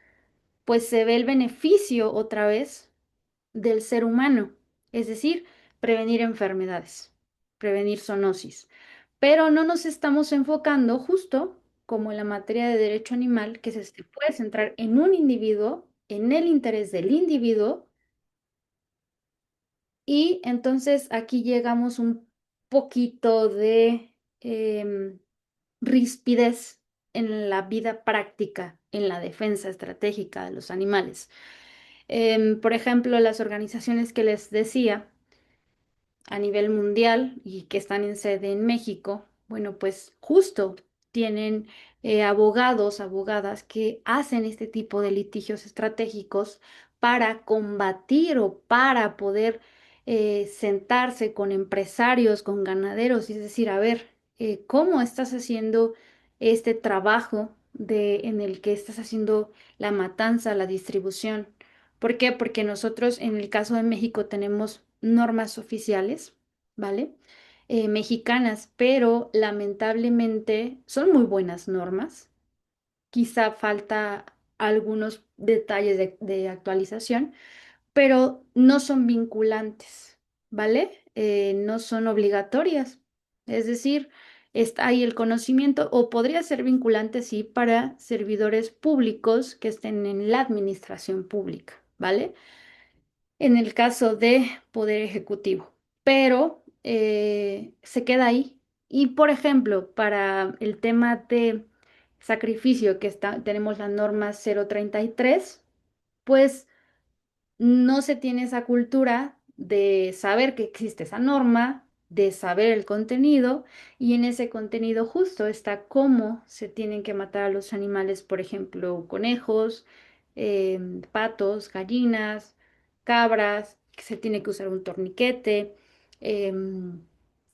pues se ve el beneficio otra vez del ser humano, es decir, prevenir enfermedades, prevenir zoonosis. pero no nos estamos enfocando justo como en la materia de derecho animal, que se puede centrar en un individuo, en el interés del individuo, y entonces aquí llegamos un poquito de rispidez en la vida práctica, en la defensa estratégica de los animales. Por ejemplo, las organizaciones que les decía a nivel mundial y que están en sede en México, bueno, pues justo tienen abogados, abogadas que hacen este tipo de litigios estratégicos para combatir o para poder sentarse con empresarios, con ganaderos, y es decir, a ver, ¿cómo estás haciendo este trabajo en el que estás haciendo la matanza, la distribución? ¿Por qué? Porque nosotros en el caso de México tenemos normas oficiales, ¿vale? Mexicanas, pero lamentablemente son muy buenas normas. Quizá falta algunos detalles de actualización, pero no son vinculantes, ¿vale? No son obligatorias. Es decir, está ahí el conocimiento o podría ser vinculante, sí, para servidores públicos que estén en la administración pública, ¿vale? En el caso de Poder Ejecutivo, pero se queda ahí. Y por ejemplo, para el tema de sacrificio, que tenemos la norma 033, pues no se tiene esa cultura de saber que existe esa norma, de saber el contenido, y en ese contenido justo está cómo se tienen que matar a los animales, por ejemplo, conejos, patos, gallinas, cabras, que se tiene que usar un torniquete.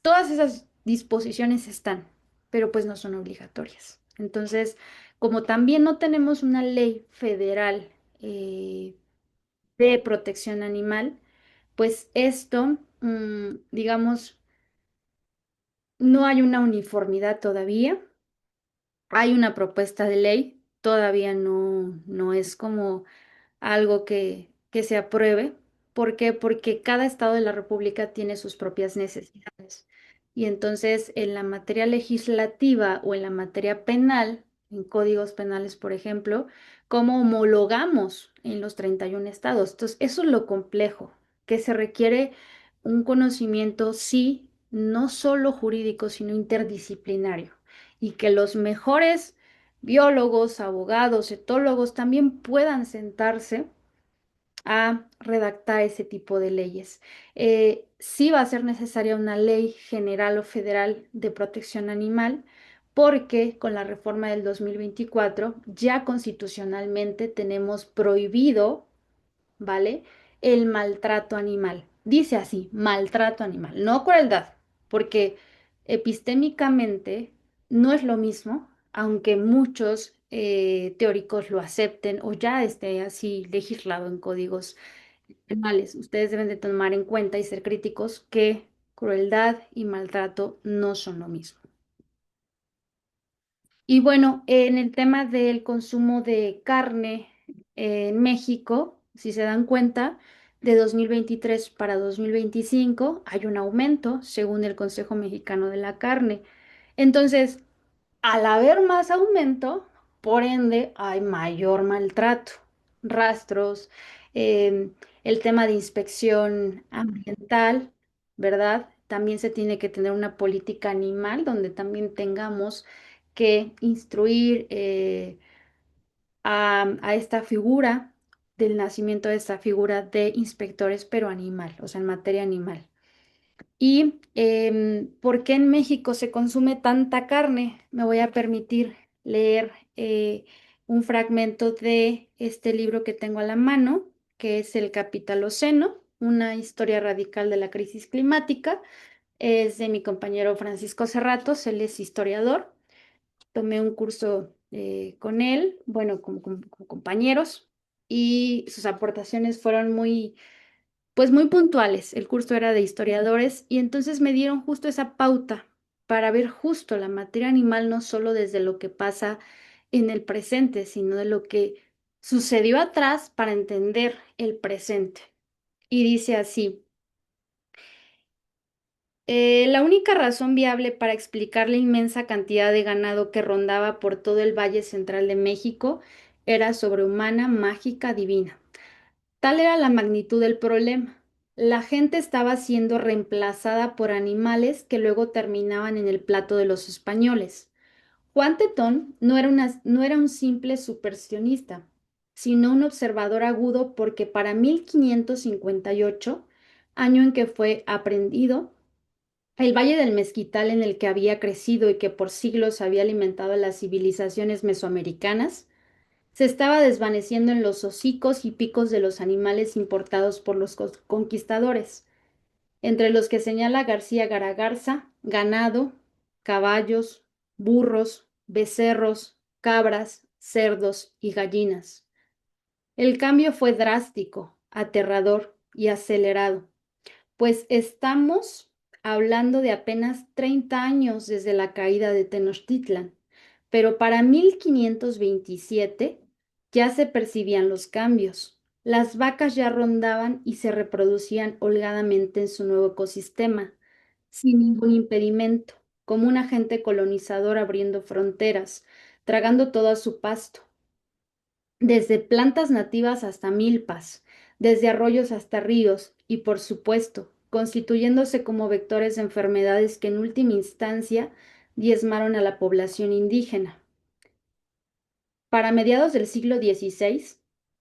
Todas esas disposiciones están, pero pues no son obligatorias. Entonces, como también no tenemos una ley federal, de protección animal, pues esto, digamos, no hay una uniformidad todavía. Hay una propuesta de ley, todavía no es como algo que se apruebe. ¿Por qué? Porque cada estado de la República tiene sus propias necesidades. Y entonces en la materia legislativa o en la materia penal, en códigos penales, por ejemplo, ¿cómo homologamos en los 31 estados? Entonces, eso es lo complejo, que se requiere un conocimiento, sí, no solo jurídico, sino interdisciplinario, y que los mejores biólogos, abogados, etólogos también puedan sentarse a redactar ese tipo de leyes. Sí va a ser necesaria una ley general o federal de protección animal, porque con la reforma del 2024 ya constitucionalmente tenemos prohibido, ¿vale? El maltrato animal. Dice así, maltrato animal, no crueldad, porque epistémicamente no es lo mismo, aunque muchos teóricos lo acepten o ya esté así legislado en códigos penales. Ustedes deben de tomar en cuenta y ser críticos que crueldad y maltrato no son lo mismo. Y bueno, en el tema del consumo de carne en México, si se dan cuenta, de 2023 para 2025 hay un aumento según el Consejo Mexicano de la Carne. Entonces, al haber más aumento, por ende, hay mayor maltrato, rastros, el tema de inspección ambiental, ¿verdad? También se tiene que tener una política animal donde también tengamos que instruir a esta figura del nacimiento de esta figura de inspectores, pero animal, o sea, en materia animal. ¿Y por qué en México se consume tanta carne? Me voy a permitir leer un fragmento de este libro que tengo a la mano, que es El Capitaloceno, una historia radical de la crisis climática. Es de mi compañero Francisco Serratos, él es historiador. Tomé un curso con él, bueno, como compañeros, y sus aportaciones fueron muy, pues muy puntuales. El curso era de historiadores y entonces me dieron justo esa pauta para ver justo la materia animal, no solo desde lo que pasa en el presente, sino de lo que sucedió atrás para entender el presente. Y dice así. La única razón viable para explicar la inmensa cantidad de ganado que rondaba por todo el Valle Central de México era sobrehumana, mágica, divina. Tal era la magnitud del problema. La gente estaba siendo reemplazada por animales que luego terminaban en el plato de los españoles. Juan Tetón no era un simple supersticionista, sino un observador agudo porque para 1558, año en que fue aprendido, el Valle del Mezquital en el que había crecido y que por siglos había alimentado a las civilizaciones mesoamericanas, se estaba desvaneciendo en los hocicos y picos de los animales importados por los conquistadores, entre los que señala García Garagarza, ganado, caballos, burros, becerros, cabras, cerdos y gallinas. El cambio fue drástico, aterrador y acelerado, pues estamos hablando de apenas 30 años desde la caída de Tenochtitlan, pero para 1527 ya se percibían los cambios. Las vacas ya rondaban y se reproducían holgadamente en su nuevo ecosistema, sin ningún impedimento, como un agente colonizador abriendo fronteras, tragando todo a su pasto desde plantas nativas hasta milpas, desde arroyos hasta ríos y, por supuesto, constituyéndose como vectores de enfermedades que en última instancia diezmaron a la población indígena. Para mediados del siglo XVI,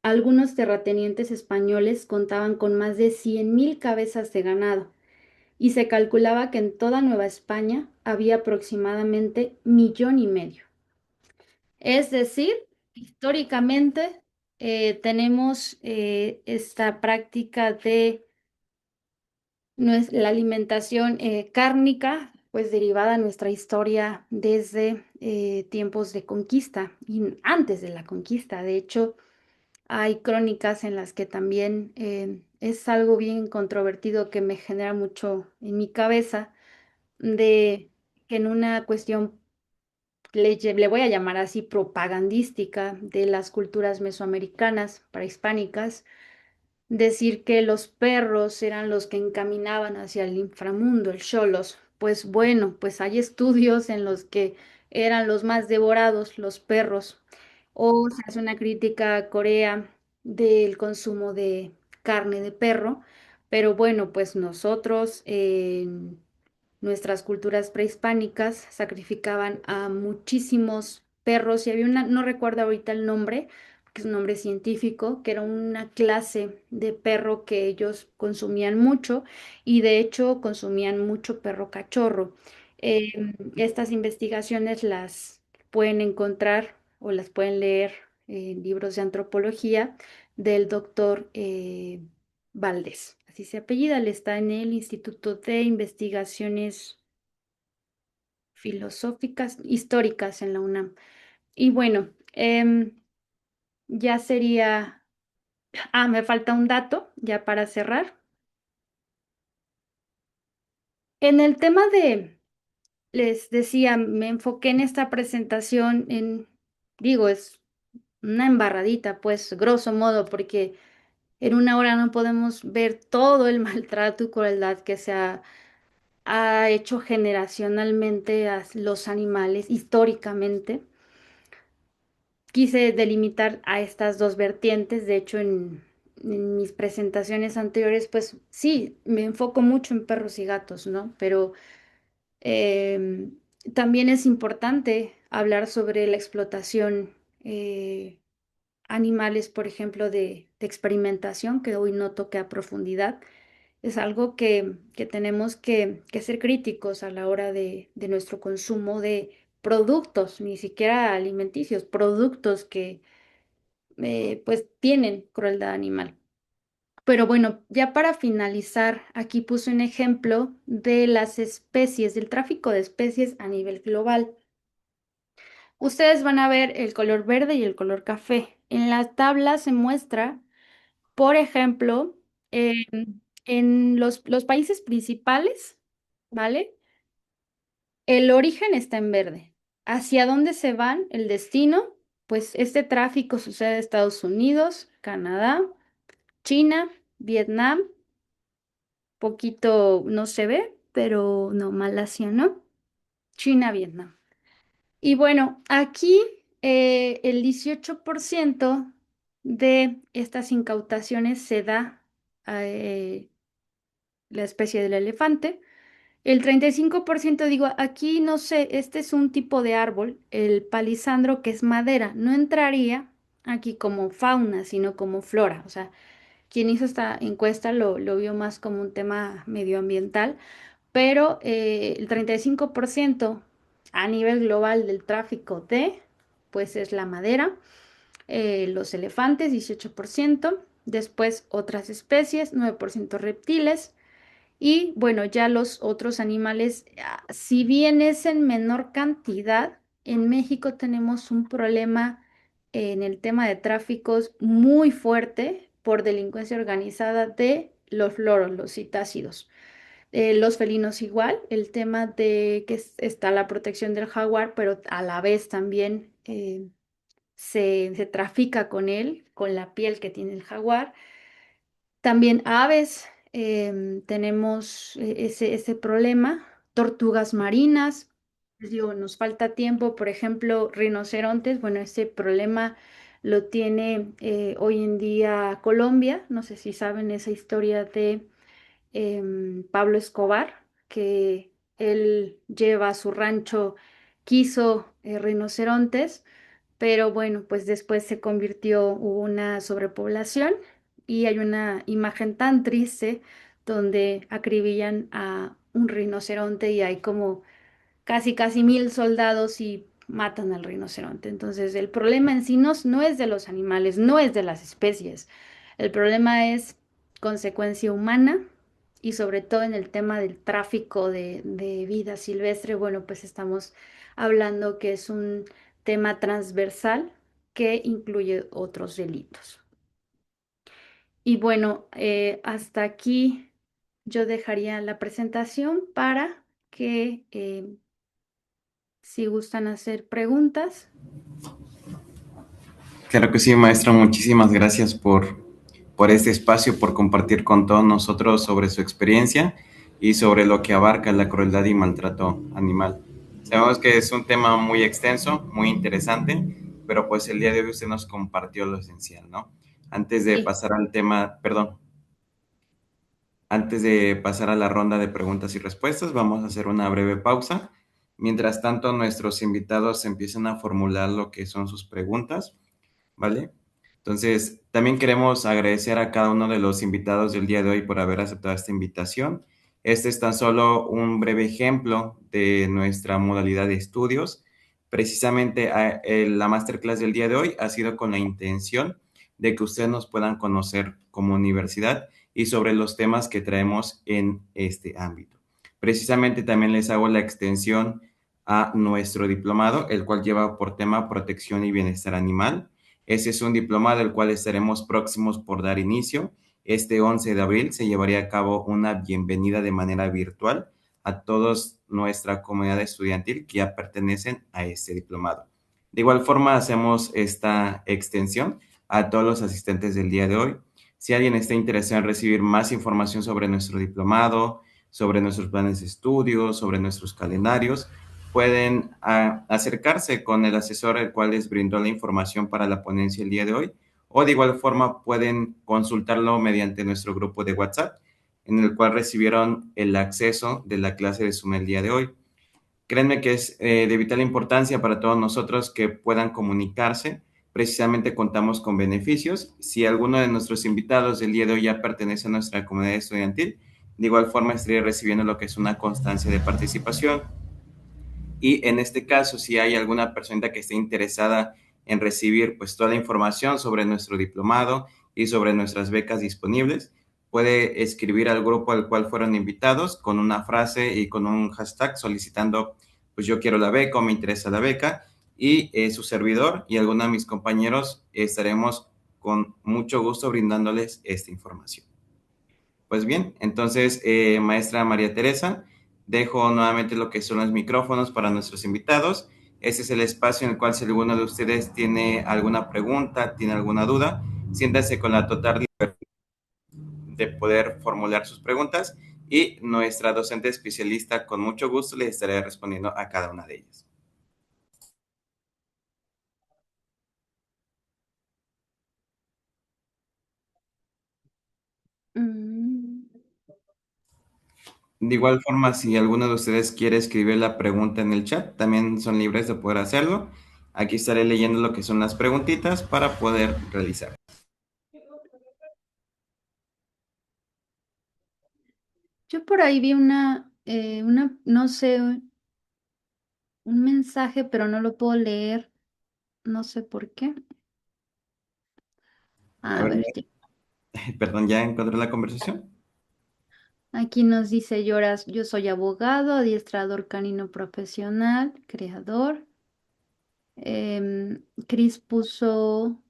algunos terratenientes españoles contaban con más de 100.000 cabezas de ganado y se calculaba que en toda Nueva España había aproximadamente 1,5 millones. Es decir, históricamente tenemos esta práctica de la alimentación cárnica, pues derivada de nuestra historia desde tiempos de conquista y antes de la conquista. De hecho, hay crónicas en las que también es algo bien controvertido que me genera mucho en mi cabeza, de que en una cuestión le voy a llamar así propagandística de las culturas mesoamericanas, prehispánicas, decir que los perros eran los que encaminaban hacia el inframundo, el xolos. Pues bueno, pues hay estudios en los que eran los más devorados los perros. O se hace una crítica a Corea del consumo de carne de perro, pero bueno, pues nosotros nuestras culturas prehispánicas sacrificaban a muchísimos perros y había una, no recuerdo ahorita el nombre, que es un nombre científico, que era una clase de perro que ellos consumían mucho y de hecho consumían mucho perro cachorro. Estas investigaciones las pueden encontrar o las pueden leer en libros de antropología del doctor Valdés. Así se apellida, él está en el Instituto de Investigaciones Filosóficas, Históricas en la UNAM. Y bueno, ya sería, me falta un dato ya para cerrar. En el tema de, les decía, me enfoqué en esta presentación digo, es una embarradita, pues, grosso modo, porque en una hora no podemos ver todo el maltrato y crueldad que ha hecho generacionalmente a los animales históricamente. Quise delimitar a estas dos vertientes, de hecho en mis presentaciones anteriores, pues sí, me enfoco mucho en perros y gatos, ¿no? Pero em, también es importante hablar sobre la explotación animales, por ejemplo, de experimentación, que hoy no toqué a profundidad. Es algo que tenemos que ser críticos a la hora de nuestro consumo de productos, ni siquiera alimenticios, productos que pues tienen crueldad animal. Pero bueno, ya para finalizar, aquí puse un ejemplo de las especies, del tráfico de especies a nivel global. Ustedes van a ver el color verde y el color café. En la tabla se muestra, por ejemplo, en los países principales, ¿vale? El origen está en verde. ¿Hacia dónde se van? El destino, pues este tráfico sucede en Estados Unidos, Canadá, China, Vietnam, poquito no se ve, pero no, Malasia, ¿no? China, Vietnam. Y bueno, aquí el 18% de estas incautaciones se da a la especie del elefante. El 35% digo, aquí no sé, este es un tipo de árbol, el palisandro, que es madera. No entraría aquí como fauna, sino como flora. O sea, quien hizo esta encuesta lo vio más como un tema medioambiental, pero el 35% a nivel global del tráfico pues es la madera, los elefantes, 18%, después otras especies, 9% reptiles, y bueno, ya los otros animales, si bien es en menor cantidad, en México tenemos un problema en el tema de tráficos muy fuerte por delincuencia organizada de los loros, los citácidos. Los felinos igual, el tema de que está la protección del jaguar, pero a la vez también se trafica con él, con la piel que tiene el jaguar. También aves, tenemos ese problema, tortugas marinas, les digo, nos falta tiempo, por ejemplo, rinocerontes, bueno, ese problema lo tiene hoy en día Colombia, no sé si saben esa historia de Pablo Escobar, que él lleva a su rancho, quiso rinocerontes, pero bueno, pues después se convirtió, hubo una sobrepoblación y hay una imagen tan triste donde acribillan a un rinoceronte y hay como casi 1000 soldados y matan al rinoceronte. Entonces, el problema en sí no es de los animales, no es de las especies. El problema es consecuencia humana y sobre todo en el tema del tráfico de vida silvestre. Bueno, pues estamos hablando que es un tema transversal que incluye otros delitos. Y bueno, hasta aquí yo dejaría la presentación para que si gustan hacer preguntas. Claro que sí, maestra, muchísimas gracias por este espacio, por compartir con todos nosotros sobre su experiencia y sobre lo que abarca la crueldad y maltrato animal. Sabemos que es un tema muy extenso, muy interesante, pero pues el día de hoy usted nos compartió lo esencial, ¿no? Antes de Sí. pasar al tema, perdón, antes de pasar a la ronda de preguntas y respuestas, vamos a hacer una breve pausa. Mientras tanto, nuestros invitados empiezan a formular lo que son sus preguntas. ¿Vale? Entonces, también queremos agradecer a cada uno de los invitados del día de hoy por haber aceptado esta invitación. Este es tan solo un breve ejemplo de nuestra modalidad de estudios. Precisamente la masterclass del día de hoy ha sido con la intención de que ustedes nos puedan conocer como universidad y sobre los temas que traemos en este ámbito. Precisamente también les hago la extensión a nuestro diplomado, el cual lleva por tema protección y bienestar animal. Ese es un diplomado al cual estaremos próximos por dar inicio. Este 11 de abril se llevaría a cabo una bienvenida de manera virtual a todos nuestra comunidad estudiantil que ya pertenecen a este diplomado. De igual forma, hacemos esta extensión a todos los asistentes del día de hoy. Si alguien está interesado en recibir más información sobre nuestro diplomado, sobre nuestros planes de estudio, sobre nuestros calendarios, pueden acercarse con el asesor el cual les brindó la información para la ponencia el día de hoy, o de igual forma pueden consultarlo mediante nuestro grupo de WhatsApp, en el cual recibieron el acceso de la clase de Zoom el día de hoy. Créanme que es de vital importancia para todos nosotros que puedan comunicarse. Precisamente contamos con beneficios. Si alguno de nuestros invitados del día de hoy ya pertenece a nuestra comunidad estudiantil, de igual forma estaría recibiendo lo que es una constancia de participación. Y en este caso, si hay alguna persona que esté interesada en recibir pues toda la información sobre nuestro diplomado y sobre nuestras becas disponibles, puede escribir al grupo al cual fueron invitados con una frase y con un hashtag solicitando pues yo quiero la beca o me interesa la beca y su servidor y algunos de mis compañeros estaremos con mucho gusto brindándoles esta información. Pues bien, entonces, maestra María Teresa, dejo nuevamente lo que son los micrófonos para nuestros invitados. Este es el espacio en el cual si alguno de ustedes tiene alguna pregunta, tiene alguna duda, siéntanse con la total libertad de poder formular sus preguntas y nuestra docente especialista con mucho gusto les estará respondiendo a cada una de ellas. Mm, De igual forma, si alguno de ustedes quiere escribir la pregunta en el chat, también son libres de poder hacerlo. Aquí estaré leyendo lo que son las preguntitas para poder realizar. Yo por ahí vi no sé, un mensaje, pero no lo puedo leer. No sé por qué. A A ver, ver, perdón, ¿ya encontré la conversación? aquí nos dice Lloras, yo soy abogado, adiestrador canino profesional, creador. Chris puso,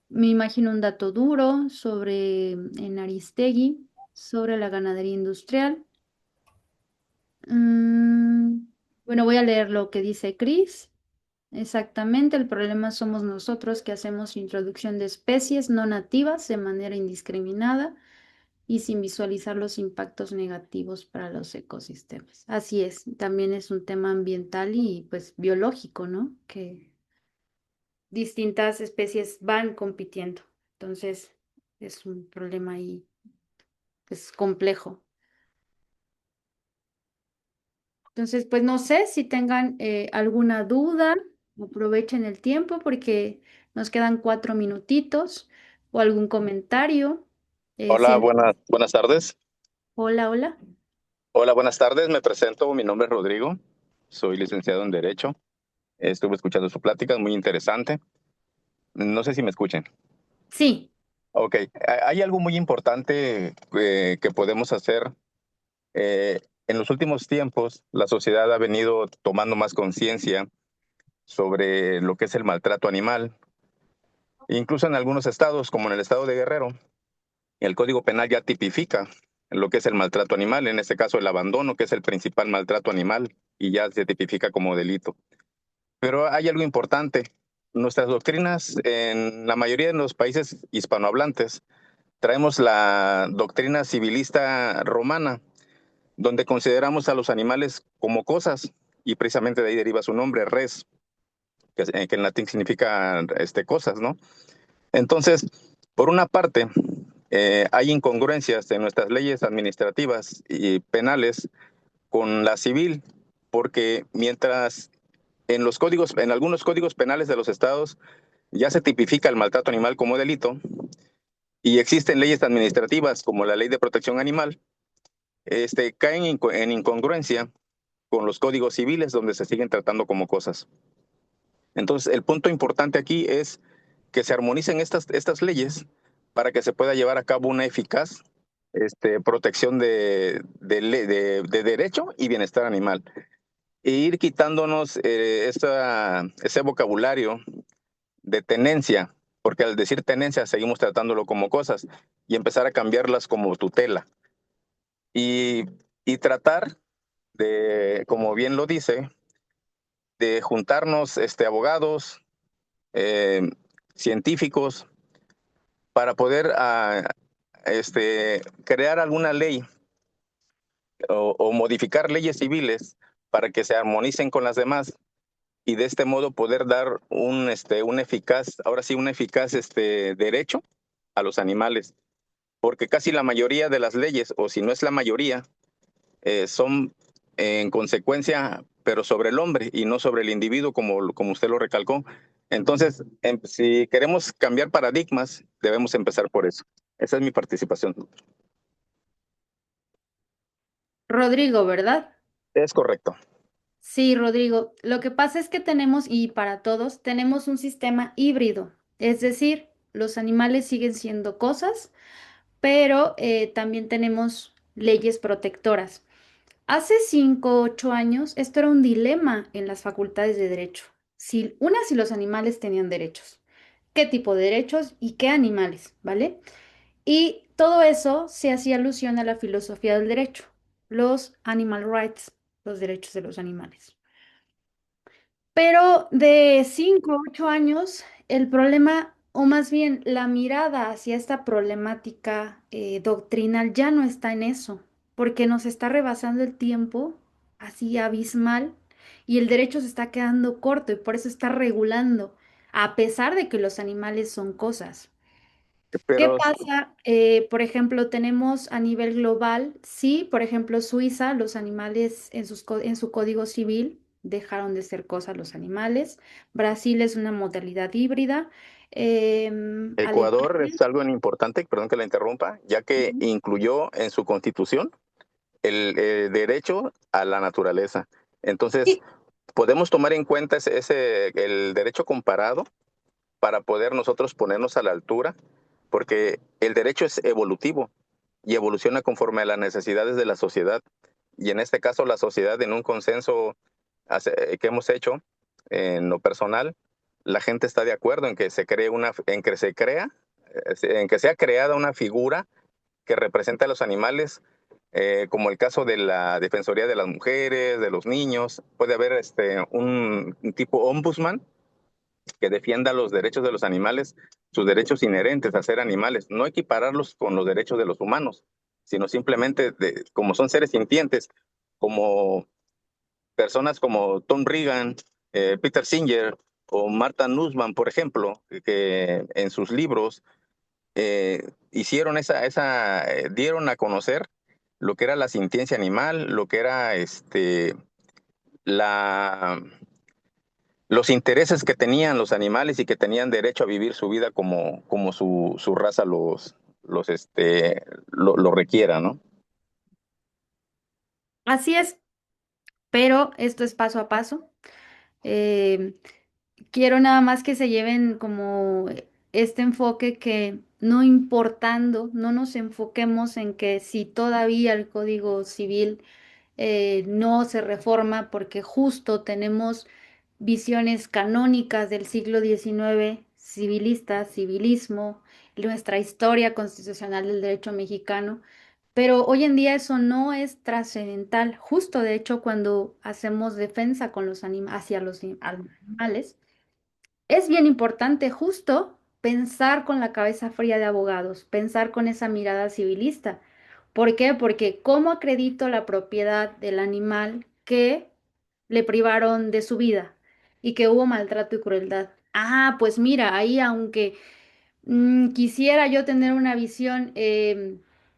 me imagino un dato duro sobre en Aristegui, sobre la ganadería industrial. Mm, bueno, voy a leer lo que dice Chris. Exactamente, el problema somos nosotros que hacemos introducción de especies no nativas de manera indiscriminada y sin visualizar los impactos negativos para los ecosistemas. Así es, también es un tema ambiental y pues biológico, ¿no? Que distintas especies van compitiendo. Entonces, es un problema ahí, es complejo. Entonces, pues no sé si tengan alguna duda, aprovechen el tiempo porque nos quedan 4 minutitos o algún comentario. Hola, buenas tardes. Hola, hola. Hola, buenas tardes. Me presento. Mi nombre es Rodrigo. Soy licenciado en Derecho. Estuve escuchando su plática, es muy interesante. No sé si me escuchen. Sí, Ok. Hay algo muy importante que podemos hacer. En los últimos tiempos, la sociedad ha venido tomando más conciencia sobre lo que es el maltrato animal. Incluso en algunos estados, como en el estado de Guerrero, el Código Penal ya tipifica lo que es el maltrato animal, en este caso el abandono, que es el principal maltrato animal, y ya se tipifica como delito. Pero hay algo importante. Nuestras doctrinas, en la mayoría de los países hispanohablantes, traemos la doctrina civilista romana, donde consideramos a los animales como cosas, y precisamente de ahí deriva su nombre, res, que en latín significa cosas, ¿no? Entonces, por una parte, hay incongruencias en nuestras leyes administrativas y penales con la civil, porque mientras en algunos códigos penales de los estados ya se tipifica el maltrato animal como delito y existen leyes administrativas como la Ley de Protección Animal, caen en incongruencia con los códigos civiles donde se siguen tratando como cosas. Entonces, el punto importante aquí es que se armonicen estas leyes para que se pueda llevar a cabo una eficaz protección de derecho y bienestar animal. E ir quitándonos ese vocabulario de tenencia, porque al decir tenencia seguimos tratándolo como cosas, y empezar a cambiarlas como tutela. Y, y tratar de, como bien lo dice, de juntarnos abogados, eh, científicos, para poder crear alguna ley o modificar leyes civiles para que se armonicen con las demás y de este modo poder dar un eficaz, ahora sí, un eficaz derecho a los animales. Porque casi la mayoría de las leyes, o si no es la mayoría, son en consecuencia, pero sobre el hombre y no sobre el individuo, como usted lo recalcó. Entonces, si queremos cambiar paradigmas, debemos empezar por eso. Esa es mi participación. Rodrigo, ¿verdad? Es correcto. Sí, Rodrigo. Lo que pasa es que tenemos, y para todos, tenemos un sistema híbrido. Es decir, los animales siguen siendo cosas, pero también tenemos leyes protectoras. Hace 5, 8 años, esto era un dilema en las facultades de derecho. Si los animales tenían derechos, qué tipo de derechos y qué animales, ¿vale? Y todo eso se hacía alusión a la filosofía del derecho, los animal rights, los derechos de los animales. Pero de 5, 8 años, el problema o más bien la mirada hacia esta problemática doctrinal ya no está en eso, porque nos está rebasando el tiempo así abismal y el derecho se está quedando corto y por eso está regulando, a pesar de que los animales son cosas. ¿Qué Pero pasa? Por ejemplo, tenemos a nivel global, sí, por ejemplo, Suiza, los animales en su código civil dejaron de ser cosas los animales. Brasil es una modalidad híbrida. Ecuador Alemania. es algo importante, perdón que la interrumpa, ya que Ujú. incluyó en su constitución el derecho a la naturaleza. Entonces, Sí, podemos tomar en cuenta el derecho comparado para poder nosotros ponernos a la altura, porque el derecho es evolutivo y evoluciona conforme a las necesidades de la sociedad. Y en este caso, la sociedad, en un consenso que hemos hecho en lo personal, la gente está de acuerdo en que en que sea creada una figura que representa a los animales, como el caso de la Defensoría de las Mujeres, de los niños. Puede haber un tipo ombudsman que defienda los derechos de los animales, sus derechos inherentes a ser animales, no equipararlos con los derechos de los humanos, sino simplemente como son seres sintientes, como personas como Tom Regan, Peter Singer o Martha Nussbaum, por ejemplo, que en sus libros dieron a conocer lo que era la sintiencia animal, lo que era la, los intereses que tenían los animales y que tenían derecho a vivir su vida como su raza lo requiera, ¿no? así es, pero esto es paso a paso. Eh, Quiero nada más que se lleven como este enfoque que no importando, no nos enfoquemos en que si todavía el Código Civil no se reforma porque justo tenemos visiones canónicas del siglo XIX, civilistas, civilismo, nuestra historia constitucional del derecho mexicano, pero hoy en día eso no es trascendental. Justo de hecho cuando hacemos defensa con hacia los animales, es bien importante justo pensar con la cabeza fría de abogados, pensar con esa mirada civilista. ¿Por qué? Porque ¿cómo acredito la propiedad del animal que le privaron de su vida y que hubo maltrato y crueldad? Ah, pues mira, ahí aunque quisiera yo tener una visión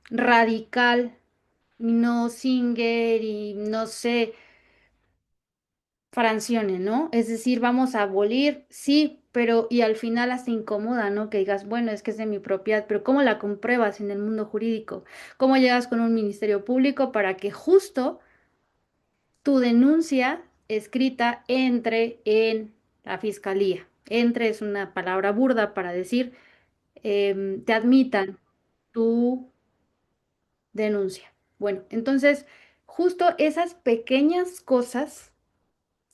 radical, no Singer y no sé Francione, ¿no? Es decir, vamos a abolir, sí, pero y al final hasta incomoda, ¿no? Que digas, bueno, es que es de mi propiedad, pero ¿cómo la compruebas en el mundo jurídico? ¿Cómo llegas con un ministerio público para que justo tu denuncia escrita entre en la fiscalía? Entre es una palabra burda para decir, te admitan tu denuncia. Bueno, entonces, justo esas pequeñas cosas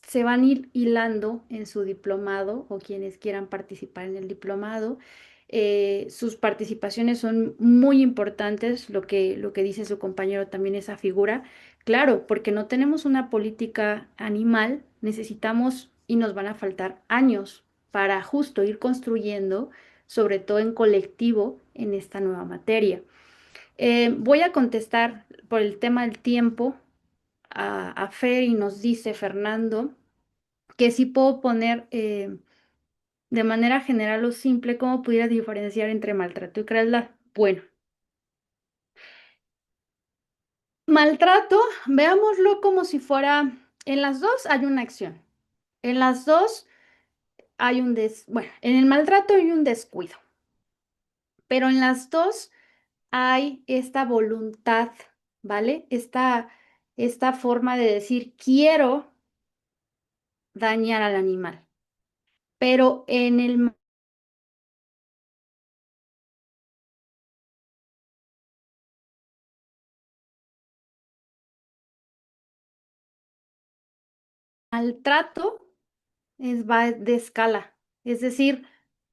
se van a ir hilando en su diplomado o quienes quieran participar en el diplomado. Sus participaciones son muy importantes, lo que dice su compañero también, esa figura. Claro, porque no tenemos una política animal, necesitamos y nos van a faltar años para justo ir construyendo, sobre todo en colectivo, en esta nueva materia. Voy a contestar por el tema del tiempo a Fer y nos dice Fernando que sí puedo poner de manera general o simple cómo pudiera diferenciar entre maltrato y crueldad. Bueno, maltrato, veámoslo como si fuera, en las dos hay una acción, en las dos hay bueno, en el maltrato hay un descuido, pero en las dos hay esta voluntad, ¿vale? Esta forma de decir, quiero dañar al animal, pero en el maltrato va de escala. Es decir,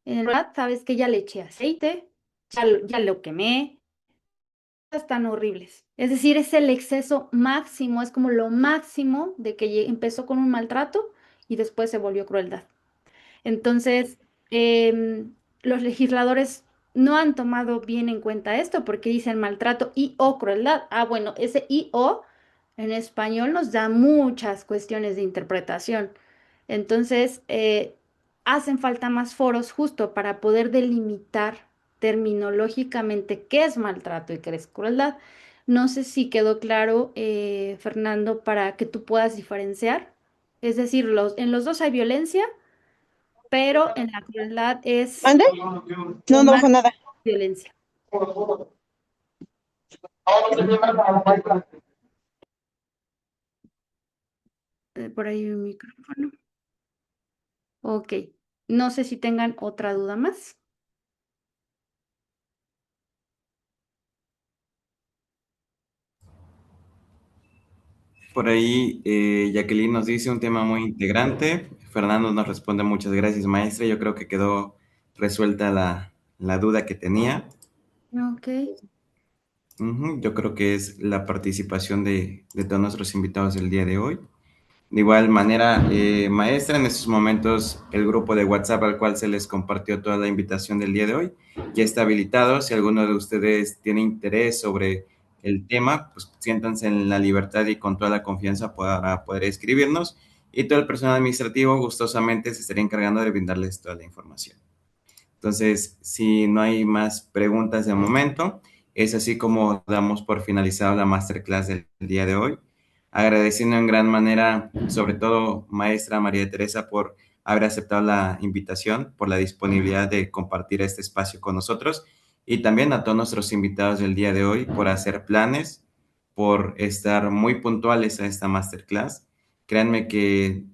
en verdad, sabes que ya le eché aceite, ya lo quemé, están horribles. Es decir, es el exceso máximo, es como lo máximo de que empezó con un maltrato y después se volvió crueldad. Entonces, los legisladores no han tomado bien en cuenta esto porque dicen maltrato y o crueldad. Ah, bueno, ese y o en español nos da muchas cuestiones de interpretación. Entonces, hacen falta más foros justo para poder delimitar terminológicamente qué es maltrato y qué es crueldad. No sé si quedó claro, Fernando, para que tú puedas diferenciar. Es decir, en los dos hay violencia, pero en la crueldad es ¿Mande? No, no más bajo nada. violencia. Por ahí un micrófono. Ok. No sé si tengan otra duda más. Por ahí, Jacqueline nos dice un tema muy integrante. Fernando nos responde muchas gracias, maestra. Yo creo que quedó resuelta la duda que tenía. Ok. Ujú, yo creo que es la participación de todos nuestros invitados del día de hoy. De igual manera, maestra, en estos momentos el grupo de WhatsApp al cual se les compartió toda la invitación del día de hoy ya está habilitado. Si alguno de ustedes tiene interés sobre el tema, pues siéntanse en la libertad y con toda la confianza para poder escribirnos. Y todo el personal administrativo gustosamente se estaría encargando de brindarles toda la información. Entonces, si no hay más preguntas de momento, es así como damos por finalizado la masterclass del día de hoy. Agradeciendo en gran manera, sobre todo, maestra María Teresa, por haber aceptado la invitación, por la disponibilidad de compartir este espacio con nosotros y también a todos nuestros invitados del día de hoy por hacer planes, por estar muy puntuales a esta masterclass. Créanme que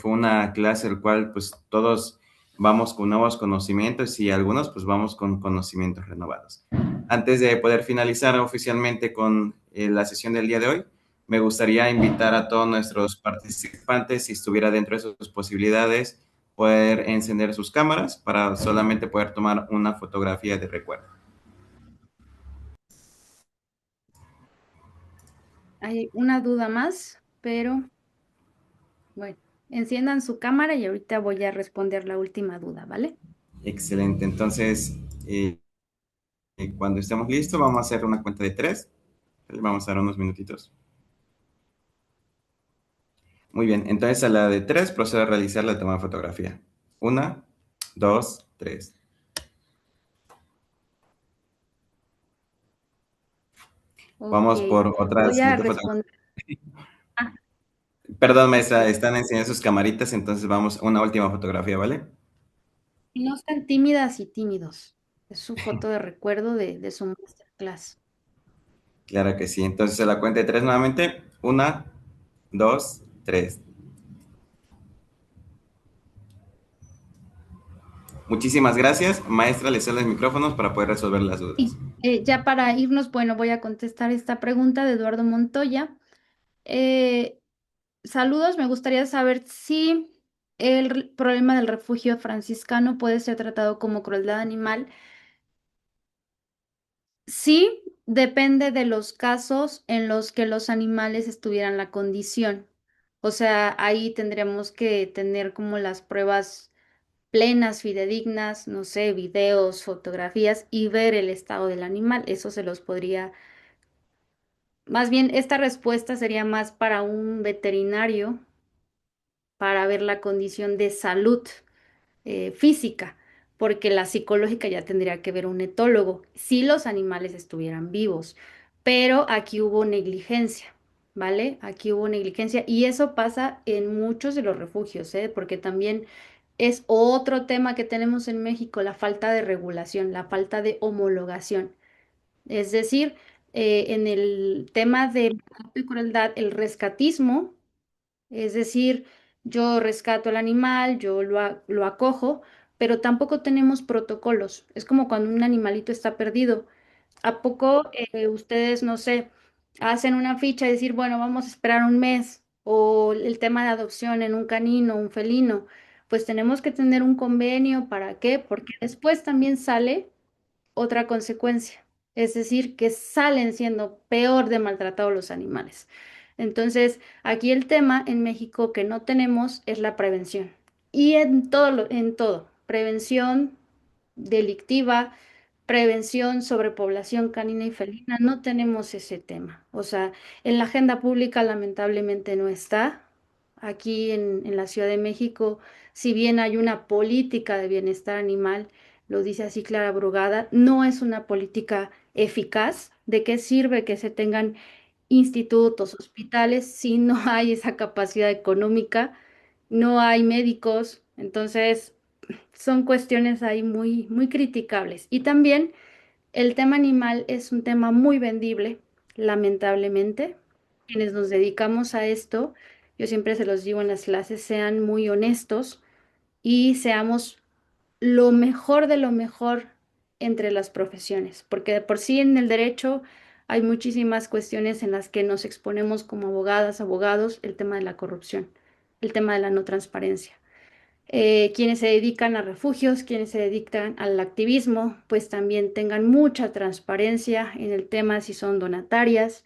fue una clase el cual pues todos vamos con nuevos conocimientos y algunos pues vamos con conocimientos renovados. Antes de poder finalizar oficialmente con la sesión del día de hoy, me gustaría invitar a todos nuestros participantes, si estuviera dentro de sus posibilidades, poder encender sus cámaras para solamente poder tomar una fotografía de recuerdo. Hay una duda más, pero bueno, enciendan su cámara y ahorita voy a responder la última duda, ¿vale? Excelente. Entonces, cuando estemos listos, vamos a hacer una cuenta de tres. Vamos a dar unos minutitos. Muy bien, entonces a la de tres procedo a realizar la toma de fotografía. Una, dos, tres. Ok, Vamos por otra voy a siguiente fotografía. responder. Ah, Perdón, maestra, ok. están enseñando sus camaritas, entonces vamos a una última fotografía, ¿vale? No están tímidas y tímidos. Es su foto de recuerdo de su masterclass. Claro que sí. Entonces a la cuenta de tres nuevamente. Una, dos, tres. Muchísimas gracias. Maestra, le cedo los micrófonos para poder resolver las dudas. Y ya para irnos, bueno, voy a contestar esta pregunta de Eduardo Montoya. Eh, Saludos, me gustaría saber si el problema del refugio franciscano puede ser tratado como crueldad animal. Sí, depende de los casos en los que los animales estuvieran en la condición. O sea, ahí tendríamos que tener como las pruebas plenas, fidedignas, no sé, videos, fotografías y ver el estado del animal. Eso se los podría, más bien, esta respuesta sería más para un veterinario para ver la condición de salud física, porque la psicológica ya tendría que ver un etólogo si los animales estuvieran vivos. Pero aquí hubo negligencia, ¿vale? Aquí hubo negligencia y eso pasa en muchos de los refugios, ¿eh? Porque también es otro tema que tenemos en México, la falta de regulación, la falta de homologación. Es decir, en el tema de maltrato y crueldad, el rescatismo, es decir, yo rescato al animal, yo lo acojo, pero tampoco tenemos protocolos. Es como cuando un animalito está perdido. ¿A poco ustedes, no sé, hacen una ficha y decir, bueno, vamos a esperar un mes? O el tema de adopción en un canino, un felino. Pues tenemos que tener un convenio. ¿Para qué? Porque después también sale otra consecuencia, es decir, que salen siendo peor de maltratados los animales. Entonces, aquí el tema en México que no tenemos es la prevención. Y en todo, en todo, prevención delictiva, prevención, sobrepoblación canina y felina, no tenemos ese tema. O sea, en la agenda pública lamentablemente no está. Aquí en la Ciudad de México, si bien hay una política de bienestar animal, lo dice así Clara Brugada, no es una política eficaz. ¿De qué sirve que se tengan institutos, hospitales, si no hay esa capacidad económica, no hay médicos? Entonces, son cuestiones ahí muy, muy criticables. Y también el tema animal es un tema muy vendible, lamentablemente. Quienes nos dedicamos a esto, yo siempre se los digo en las clases, sean muy honestos y seamos lo mejor de lo mejor entre las profesiones, porque de por sí en el derecho hay muchísimas cuestiones en las que nos exponemos como abogadas, abogados, el tema de la corrupción, el tema de la no transparencia. Quienes se dedican a refugios, quienes se dedican al activismo, pues también tengan mucha transparencia en el tema si son donatarias,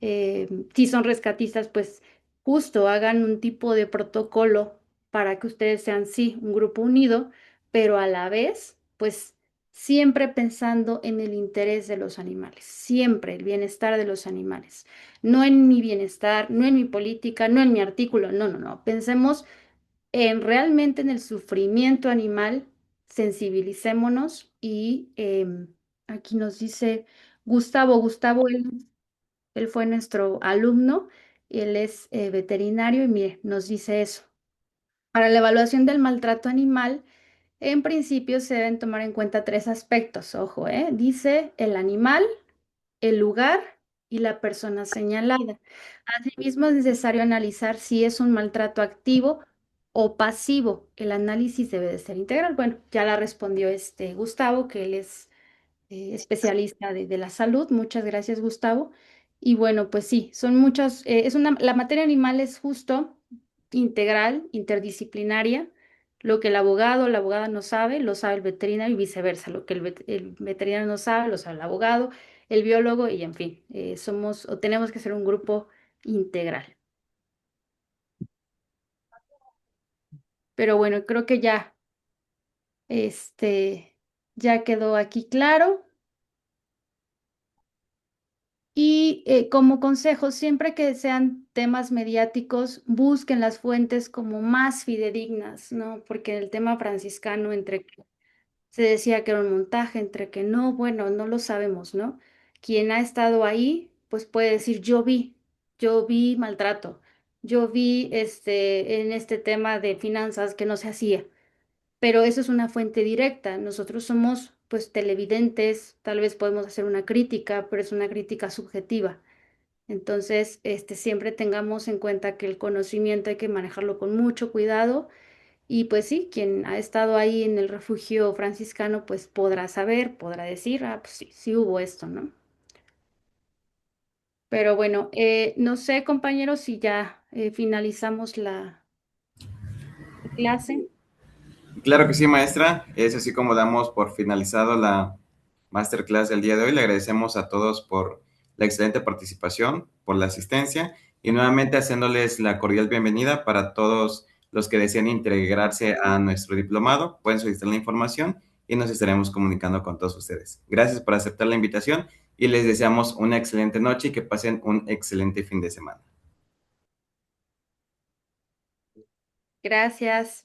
si son rescatistas, pues justo hagan un tipo de protocolo para que ustedes sean, sí, un grupo unido, pero a la vez, pues siempre pensando en el interés de los animales, siempre el bienestar de los animales, no en mi bienestar, no en mi política, no en mi artículo, no, no, no, pensemos en realmente en el sufrimiento animal, sensibilicémonos y aquí nos dice Gustavo, él fue nuestro alumno, él es veterinario y mire, nos dice eso. Para la evaluación del maltrato animal, en principio se deben tomar en cuenta tres aspectos, ojo, dice el animal, el lugar y la persona señalada. Asimismo, es necesario analizar si es un maltrato activo o pasivo. El análisis debe de ser integral. Bueno, ya la respondió este Gustavo, que él es especialista de la salud. Muchas gracias, Gustavo. Y bueno, pues sí, son muchas, la materia animal es justo integral, interdisciplinaria. Lo que el abogado o la abogada no sabe, lo sabe el veterinario y viceversa. Lo que el veterinario no sabe, lo sabe el abogado, el biólogo y en fin, somos o tenemos que ser un grupo integral. Pero bueno, creo que ya, ya quedó aquí claro. Y como consejo, siempre que sean temas mediáticos, busquen las fuentes como más fidedignas, ¿no? Porque el tema franciscano, entre que se decía que era un montaje, entre que no, bueno, no lo sabemos, ¿no? Quien ha estado ahí, pues puede decir, yo vi maltrato, yo vi en este tema de finanzas que no se hacía, pero eso es una fuente directa. Nosotros somos, pues, televidentes, tal vez podemos hacer una crítica, pero es una crítica subjetiva. Entonces, siempre tengamos en cuenta que el conocimiento hay que manejarlo con mucho cuidado y pues sí, quien ha estado ahí en el refugio franciscano, pues podrá saber, podrá decir, ah, pues sí, sí hubo esto, ¿no? Pero bueno, no sé, compañeros, si ya finalizamos la clase. Claro que sí, maestra. Es así como damos por finalizado la masterclass del día de hoy. Le agradecemos a todos por la excelente participación, por la asistencia y nuevamente haciéndoles la cordial bienvenida para todos los que deseen integrarse a nuestro diplomado. Pueden solicitar la información y nos estaremos comunicando con todos ustedes. Gracias por aceptar la invitación y les deseamos una excelente noche y que pasen un excelente fin de semana. Gracias.